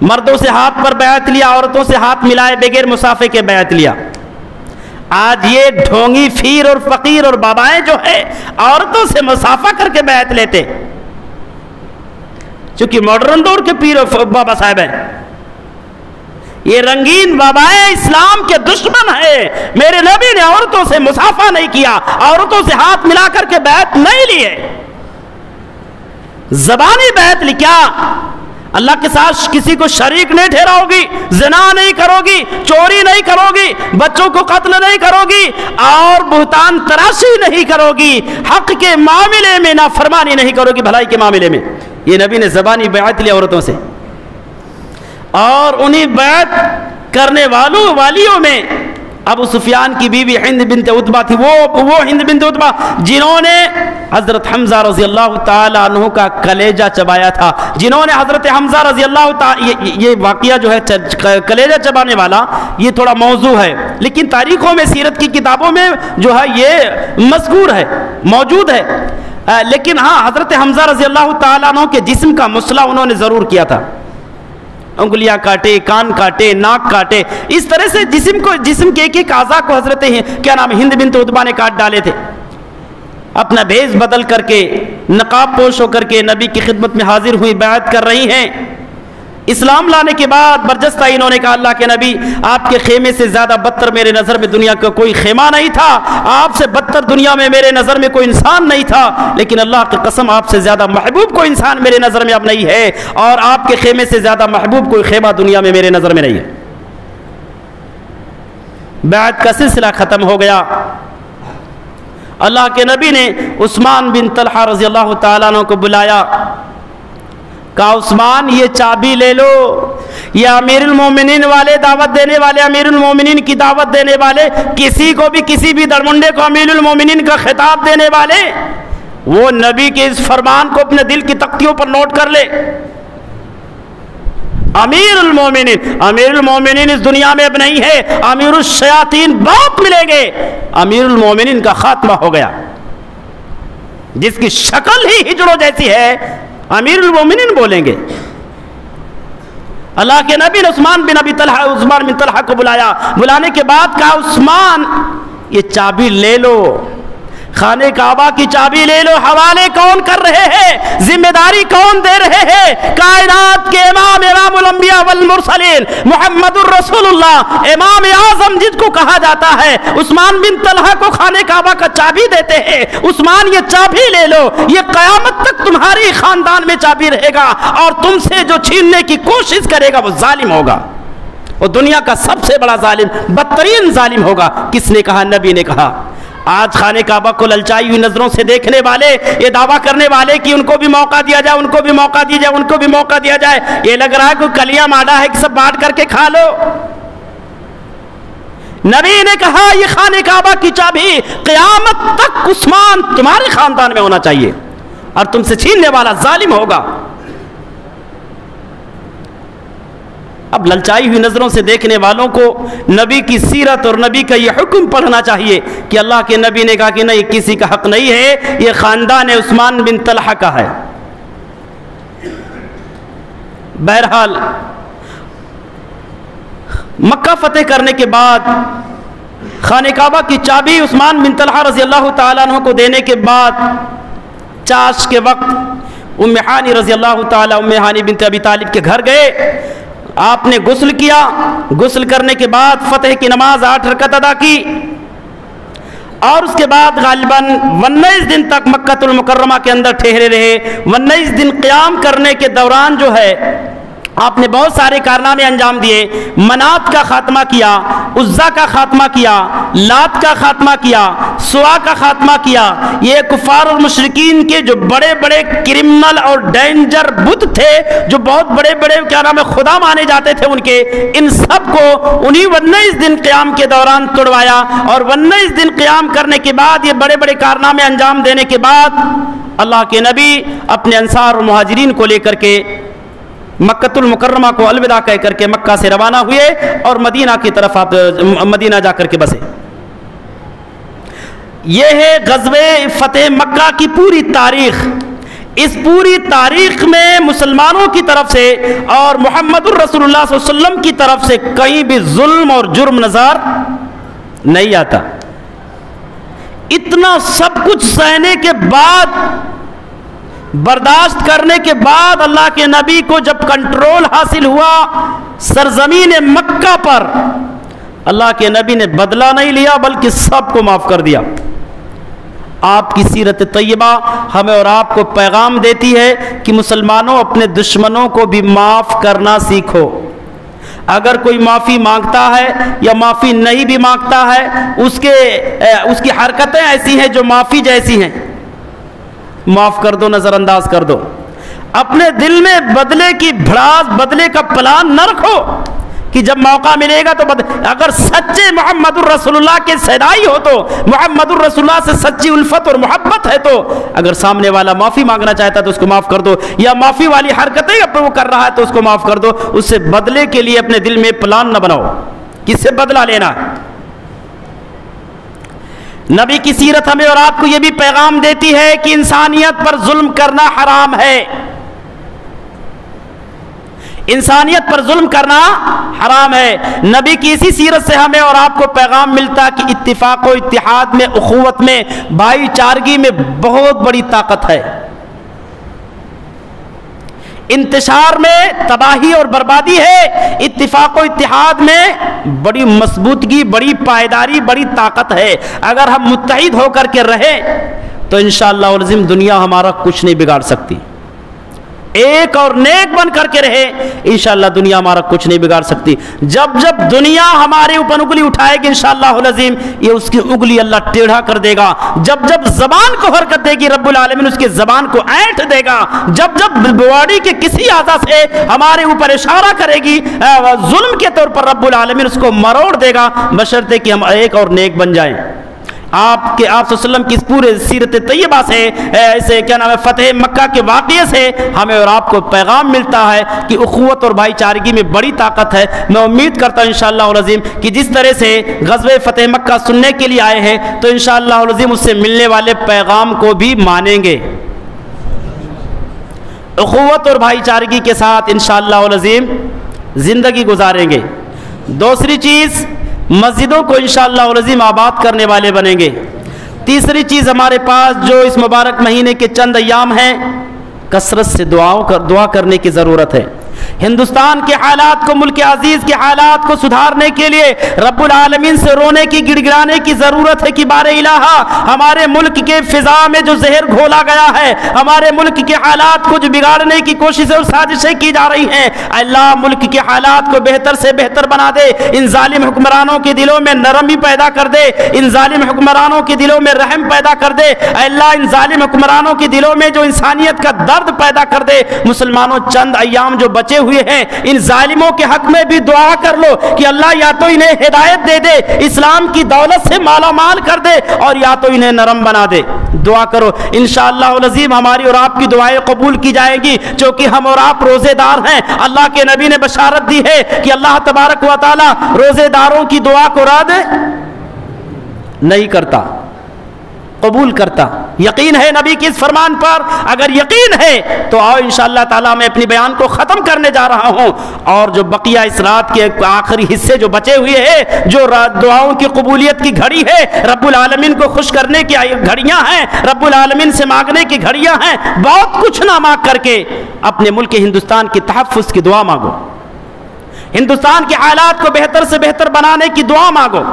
مردوں سے ہاتھ پر بیعت لیا، عورتوں سے ہاتھ ملائے بغیر مصافحے کے بیعت لیا۔ آج یہ ڈھونگی پیر اور فقیر اور بابائیں جو ہے عورتوں سے مصافحہ کر کے بیعت لیتے، چونکہ ماڈرن دور کے پیر اور بابا صاحب ہیں۔ یہ رنگین بابائیں اسلام کے دشمن ہیں۔ میرے نبی نے عورتوں سے مصافحہ نہیں کیا، عورتوں سے ہاتھ ملا کر کے بیعت نہیں لیے، زبانی بیعت لی۔ کیا اللہ کے ساتھ کسی کو شریک نہیں ٹھہراؤ گی، زنا نہیں کرو گی، چوری نہیں کرو گی، بچوں کو قتل نہیں کرو گی، اور بہتان تراشی نہیں کرو گی، حق کے معاملے میں نافرمانی نہیں کرو گی، بھلائی کے معاملے میں۔ یہ نبی نے زبانی بیعت لی عورتوں سے، اور انہی بیعت کرنے والیوں میں ابو سفیان کی بیوی ہند بنت عتبہ تھی۔ وہ ہند بنت عتبہ جنہوں نے حضرت حمزہ رضی اللہ تعالی عنہ کا کلیجہ چبایا تھا، جنہوں نے حضرت حمزہ رضی اللہ تعالی، یہ واقعہ جو ہے کلیجہ چبانے والا یہ تھوڑا موضوع ہے، لیکن تاریخوں میں سیرت کی کتابوں میں جو ہے یہ مذکور ہے، موجود ہے۔ لیکن ہاں حضرت حمزہ رضی اللہ تعالی عنہ کے جسم کا مسئلہ انہوں نے ضرور کیا تھا، انگلیاں کاٹے، کان کاٹے، ناک کاٹے، اس طرح سے جسم کے ایک اعضاء کو حضرت کیا نام ہند بنت عتبہ نے کاٹ ڈالے تھے۔ اپنا بھیس بدل کر کے، نقاب پوش ہو کر کے نبی کی خدمت میں حاضر ہوئی، بیعت کر رہی ہیں۔ اسلام لانے کے بعد برجستہ انہوں نے کہا اللہ کے نبی آپ کے خیمے سے زیادہ بدتر میرے نظر میں دنیا کا کوئی خیمہ نہیں تھا، آپ سے بدتر دنیا میں میرے نظر میں کوئی انسان نہیں تھا، لیکن اللہ کی قسم آپ سے زیادہ محبوب کوئی انسان میرے نظر میں اب نہیں ہے، اور آپ کے خیمے سے زیادہ محبوب کوئی خیمہ دنیا میں میرے نظر میں نہیں ہے۔ بیعت کا سلسلہ ختم ہو گیا۔ اللہ کے نبی نے عثمان بن طلحہ رضی اللہ تعالیٰ عنہ کو بلایا، کہا عثمان یہ چابی لے لو، یہ امیر المومنین والے، دعوت دینے والے، امیر المومنین کی دعوت دینے والے، کسی بھی درمنڈے کو امیر المومنین کا خطاب دینے والے، وہ نبی کے اس فرمان کو اپنے دل کی تختیوں پر نوٹ کر لے۔ امیر المومنین اس دنیا میں اب نہیں ہے، امیر الشیاطین بہت ملیں گے، امیر المومنین کا خاتمہ ہو گیا۔ جس کی شکل ہی ہجڑوں جیسی ہے امیر المومنین بولیں گے۔ اللہ کے نبی نے عثمان بن طلحہ کو بلایا، بلانے کے بعد کہا عثمان یہ چابی لے لو، خانہ کعبہ کی چابی لے لو، حوالے کون کر رہے ہیں، ذمہ داری کون دے رہے ہیں؟ کائنات کے امام الانبیاء والمرسلین محمد الرسول اللہ، امام اعظم جس کو کہا جاتا ہے، عثمان بن طلحہ کو خانہ کعبہ کا چابی دیتے ہیں۔ عثمان یہ چابی لے لو، یہ قیامت تک تمہاری خاندان میں چابی رہے گا، اور تم سے جو چھیننے کی کوشش کرے گا وہ ظالم ہوگا، وہ دنیا کا سب سے بڑا ظالم، بدترین ظالم ہوگا۔ کس نے کہا؟ نبی نے کہا۔ آج خانہ کعبہ کو للچائی ہوئی نظروں سے دیکھنے والے، یہ دعویٰ کرنے والے کہ ان کو بھی موقع دیا جائے، ان کو بھی موقع دیا جائے، ان کو بھی موقع دیا جائے، یہ لگ رہا ہے کوئی کلیاں ماڈا ہے کہ سب بانٹ کر کے کھا لو۔ نبی نے کہا یہ خانہ کعبہ کی چابی قیامت تک عثمان تمہارے خاندان میں ہونا چاہیے، اور تم سے چھیننے والا ظالم ہوگا۔ اب للچائی ہوئی نظروں سے دیکھنے والوں کو نبی کی سیرت اور نبی کا یہ حکم پڑھنا چاہیے کہ اللہ کے نبی نے کہا کہ نہیں، کسی کا حق نہیں ہے، یہ خاندان عثمان بن طلحہ کا ہے۔ بہرحال مکہ فتح کرنے کے بعد خانہ کعبہ کی چابی عثمان بن طلحہ رضی اللہ تعالیٰ عنہ کو دینے کے بعد چاش کے وقت ام ہانی رضی اللہ تعالیٰ ام ہانی بنت ابی طالب کے گھر گئے، آپ نے غسل کیا، غسل کرنے کے بعد فتح کی نماز 8 رکعت ادا کی، اور اس کے بعد غالباً 19 دن تک مکہ المکرمہ کے اندر ٹھہرے رہے۔ 19 دن قیام کرنے کے دوران جو ہے آپ نے بہت سارے کارنامے انجام دیے، منات کا خاتمہ کیا، عزا کا خاتمہ کیا، لات کا خاتمہ کیا، سوا کا خاتمہ کیا۔ یہ کفار اور مشرکین کے جو بڑے بڑے کرمنل اور ڈینجر بت تھے، جو بہت بڑے بڑے کیا نام ہے خدا مانے جاتے تھے ان کے، ان سب کو انہی 19 دن قیام کے دوران توڑوایا، اور 19 دن قیام کرنے کے بعد یہ بڑے بڑے کارنامے انجام دینے کے بعد اللہ کے نبی اپنے انصار اور مہاجرین کو لے کر کے مکہ المکرمہ کو الوداع کہہ کر کے مکہ سے روانہ ہوئے، اور مدینہ کی طرف آپ مدینہ جا کر کے بسے۔ یہ ہے غزوہ فتح مکہ کی پوری تاریخ۔ اس پوری تاریخ میں مسلمانوں کی طرف سے اور محمد الرسول اللہ صلی اللہ علیہ وسلم کی طرف سے کہیں بھی ظلم اور جرم نظر نہیں آتا. اتنا سب کچھ سہنے کے بعد، برداشت کرنے کے بعد اللہ کے نبی کو جب کنٹرول حاصل ہوا سرزمین مکہ پر، اللہ کے نبی نے بدلہ نہیں لیا بلکہ سب کو معاف کر دیا. آپ کی سیرت طیبہ ہمیں اور آپ کو پیغام دیتی ہے کہ مسلمانوں اپنے دشمنوں کو بھی معاف کرنا سیکھو. اگر کوئی معافی مانگتا ہے یا معافی نہیں بھی مانگتا ہے، اس کی حرکتیں ایسی ہیں جو معافی جیسی ہیں، معاف کر دو، نظر انداز کر دو. اپنے دل میں بدلے کی بھڑاس، بدلے کا پلان نہ رکھو کہ جب موقع ملے گا تو اگر سچے محمد الرسول اللہ کے صدائی ہو تو، محمد الرسول اللہ سے سچی الفت اور محبت ہے تو، اگر سامنے والا معافی مانگنا چاہتا ہے تو اس کو معاف کر دو، یا معافی والی حرکتیں اگر وہ کر رہا ہے تو اس کو معاف کر دو. اس سے بدلے کے لیے اپنے دل میں پلان نہ بناؤ کس سے بدلہ لینا. نبی کی سیرت ہمیں اور آپ کو یہ بھی پیغام دیتی ہے کہ انسانیت پر ظلم کرنا حرام ہے. انسانیت پر ظلم کرنا حرام ہے. نبی کی اسی سیرت سے ہمیں اور آپ کو پیغام ملتا کہ اتفاق و اتحاد میں، اخوت میں، بھائی چارگی میں بہت بڑی طاقت ہے. انتشار میں تباہی اور بربادی ہے، اتفاق و اتحاد میں بڑی مضبوطی، بڑی پائیداری، بڑی طاقت ہے. اگر ہم متحد ہو کر کے رہیں تو انشاءاللہ العظیم دنیا ہمارا کچھ نہیں بگاڑ سکتی. ایک اور نیک بن کر کے رہے انشاءاللہ دنیا ہمارا کچھ نہیں بگاڑ سکتی. جب جب دنیا ہمارے اوپر انگلی اٹھائے گی انشاءاللہ العظیم یہ اس کی انگلی اللہ ٹیڑھا کر دے گا. جب جب زبان کو حرکت دے گی رب العالمین اس کی زبان کو اینٹھ دے گا. جب جب باڈی کے کسی اعضاء سے ہمارے اوپر اشارہ کرے گی ظلم کے طور پر رب العالمین اس کو مروڑ دے گا، بشرطے کہ ہم ایک اور نیک بن جائیں. آپ صلی اللہ علیہ وسلم کی پورے سیرت طیبہ سے، اسے کیا نام ہے، فتح مکہ کے واقعے سے ہمیں اور آپ کو پیغام ملتا ہے کہ اخوت اور بھائی چارگی میں بڑی طاقت ہے. میں امید کرتا ہوں انشاءاللہ العظیم کہ جس طرح سے غزوہ فتح مکہ سننے کے لیے آئے ہیں تو انشاءاللہ العظیم اس سے ملنے والے پیغام کو بھی مانیں گے، اخوت اور بھائی چارگی کے ساتھ انشاءاللہ العظیم زندگی گزاریں گے. دوسری چیز، مسجدوں کو انشاءاللہ العظیم آباد کرنے والے بنیں گے. تیسری چیز، ہمارے پاس جو اس مبارک مہینے کے چند ایام ہیں کثرت سے دعا کرنے کی ضرورت ہے. ہندوستان کے حالات کو، ملک عزیز کے حالات کو سدھارنے کے لیے رب العالمین سے رونے کی، گڑ گڑانے کی ضرورت ہے کہ بار الہ ہمارے ملک کے فضا میں جو زہر گھولا گیا ہے، ہمارے ملک کے حالات کو جو بگاڑنے کی کوششیں اور سازشیں کی جا رہی ہیں، اللہ ملک کے حالات کو بہتر سے بہتر بنا دے. ان ظالم حکمرانوں کے دلوں میں نرمی پیدا کر دے، ان ظالم حکمرانوں کے دلوں میں رحم پیدا کر دے. اللہ ان ظالم حکمرانوں کے دلوں میں جو انسانیت کا درد پیدا کر دے. مسلمانوں چند ایام جو بچے ہوئے ہیں ان ظالموں کے حق میں بھی دعا کر لو کہ اللہ یا تو انہیں ہدایت دے دے، اسلام کی دولت سے مالا مال کر دے، اور یا تو انہیں نرم بنا دے. دعا کرو انشاءاللہ العظیم ہماری اور آپ کی دعائیں قبول کی جائیں گی، چونکہ ہم اور آپ روزے دار ہیں. اللہ کے نبی نے بشارت دی ہے کہ اللہ تبارک و تعالی روزے داروں کی دعا کو رد نہیں کرتا، قبول کرتا. یقین ہے نبی کے اس فرمان پر؟ اگر یقین ہے تو آؤ انشاءاللہ تعالی میں اپنی بیان کو ختم کرنے جا رہا ہوں. اور جو بقیہ اس رات کے آخری حصے جو بچے ہوئے ہیں، جو دعاؤں کی قبولیت کی گھڑی ہے، رب العالمین کو خوش کرنے کی گھڑیاں ہیں، رب العالمین سے مانگنے کی گھڑیاں ہیں، بہت کچھ نہ مانگ کر کے اپنے ملک ہندوستان کی تحفظ کی دعا مانگو، ہندوستان کے حالات کو بہتر سے بہتر بنانے کی دعا مانگو،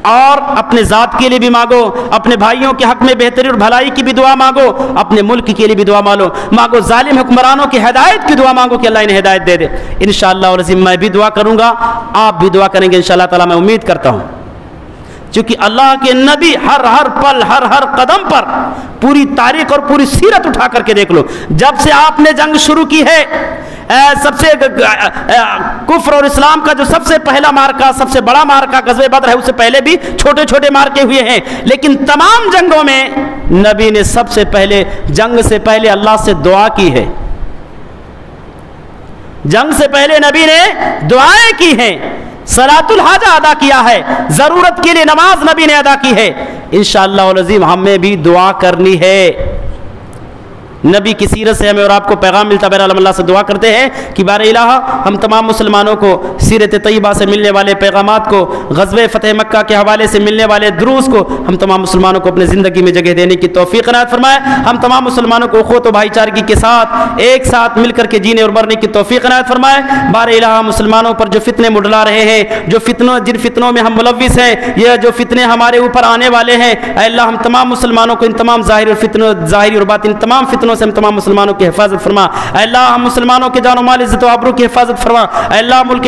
اور اپنے ذات کے لیے بھی مانگو، اپنے بھائیوں کے حق میں بہتری اور بھلائی کی بھی دعا مانگو، اپنے ملک کے لیے بھی دعا مانگو. ظالم حکمرانوں کی ہدایت کی دعا مانگو کہ اللہ انہیں ہدایت دے دے. انشاءاللہ العظیم میں بھی دعا کروں گا، آپ بھی دعا کریں گے انشاءاللہ تعالی. میں امید کرتا ہوں چونکہ اللہ کے نبی ہر پل، ہر قدم پر پوری تاریخ اور پوری سیرت اٹھا کر کے دیکھ لو، جب سے آپ نے جنگ شروع کی ہے، سب سے کفر اور اسلام کا جو سب سے پہلا مارکا، سب سے بڑا مارکا غزوہ بدر ہے، اس سے پہلے بھی چھوٹے چھوٹے مارکے ہوئے ہیں، لیکن تمام جنگوں میں نبی نے سب سے پہلے، جنگ سے پہلے اللہ سے دعا کی ہے. جنگ سے پہلے نبی نے دعائیں کی ہیں، صلاۃ الحاجہ ادا کیا ہے، ضرورت کے لیے نماز نبی نے ادا کی ہے. انشاءاللہ العظیم ہمیں بھی دعا کرنی ہے. نبی کی سیرت سے ہمیں اور آپ کو پیغام ملتا ہے۔ بہرحال ہم اللہ سے دعا کرتے ہیں کہ بار الہ ہم تمام مسلمانوں کو سیرت طیبہ سے ملنے والے پیغامات کو، غزوہ فتح مکہ کے حوالے سے ملنے والے دروس کو ہم تمام مسلمانوں کو اپنے زندگی میں جگہ دینے کی توفیق عنایت فرمائے۔ ہم تمام مسلمانوں کو اخوت و بھائی چارگی کے ساتھ ایک ساتھ مل کر کے جینے اور مرنے کی توفیق عنایت فرمائے۔ بار الہ مسلمانوں پر جو فتنے منڈلا رہے ہیں، جو جن فتنوں میں ہم ملوث ہیں، یہ جو فتنے ہمارے اوپر آنے والے ہیں، اے اللہ ہم تمام مسلمانوں کو ان تمام ظاہری اور باطن تمام فتنوں سے ہم تمام مسلمانوں کی حفاظت فرما۔ اے اللہ ہم مسلمانوں کے جان و مال عزت و آبرو کی حفاظت فرما۔ اے اللہ ملک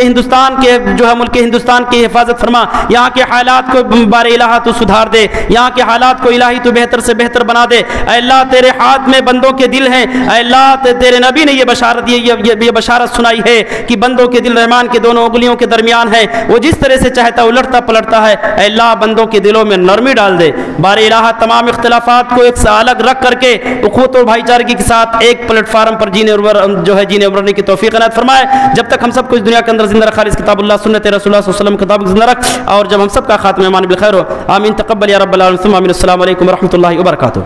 ہندوستان کی حفاظت فرما۔ یہاں کے حالات کو بار الہ تو سدھار دے، یہاں کے حالات کو الہی تو بہتر سے بہتر بنا دے۔ اے اللہ تیرے ہاتھ میں بندوں کے دل ہیں۔ اے اللہ تیرے نبی نے یہ بشارت سنائی ہے کہ بندوں کے دل رحمان کے دونوں انگلیوں کے درمیان ہے، وہ جس طرح سے چاہتا ہے الٹتا پلٹتا ہے۔ اے اللہ بندوں کے دلوں میں نرمی ڈال دے۔ بار الہ تمام اختلافات کو ایک سے الگ رکھ کر کے اخوت اور بھائی چارگی کے ساتھ ایک پلیٹ فارم پر جینے اور مرنے کی توفیق عنایت فرمائے۔ جب تک ہم سب کو اس دنیا کے اندر زندہ رکھا، اس کتاب اللہ سنت رسول اللہ صلی اللہ علیہ وسلم کتاب زندہ رکھ، اور جب ہم سب کا خاتمہ ایمان بالخیر ہو، آمین تقبل یا رب العالمین ثم آمین۔ السلام علیکم ورحمۃ اللہ وبرکاتہ۔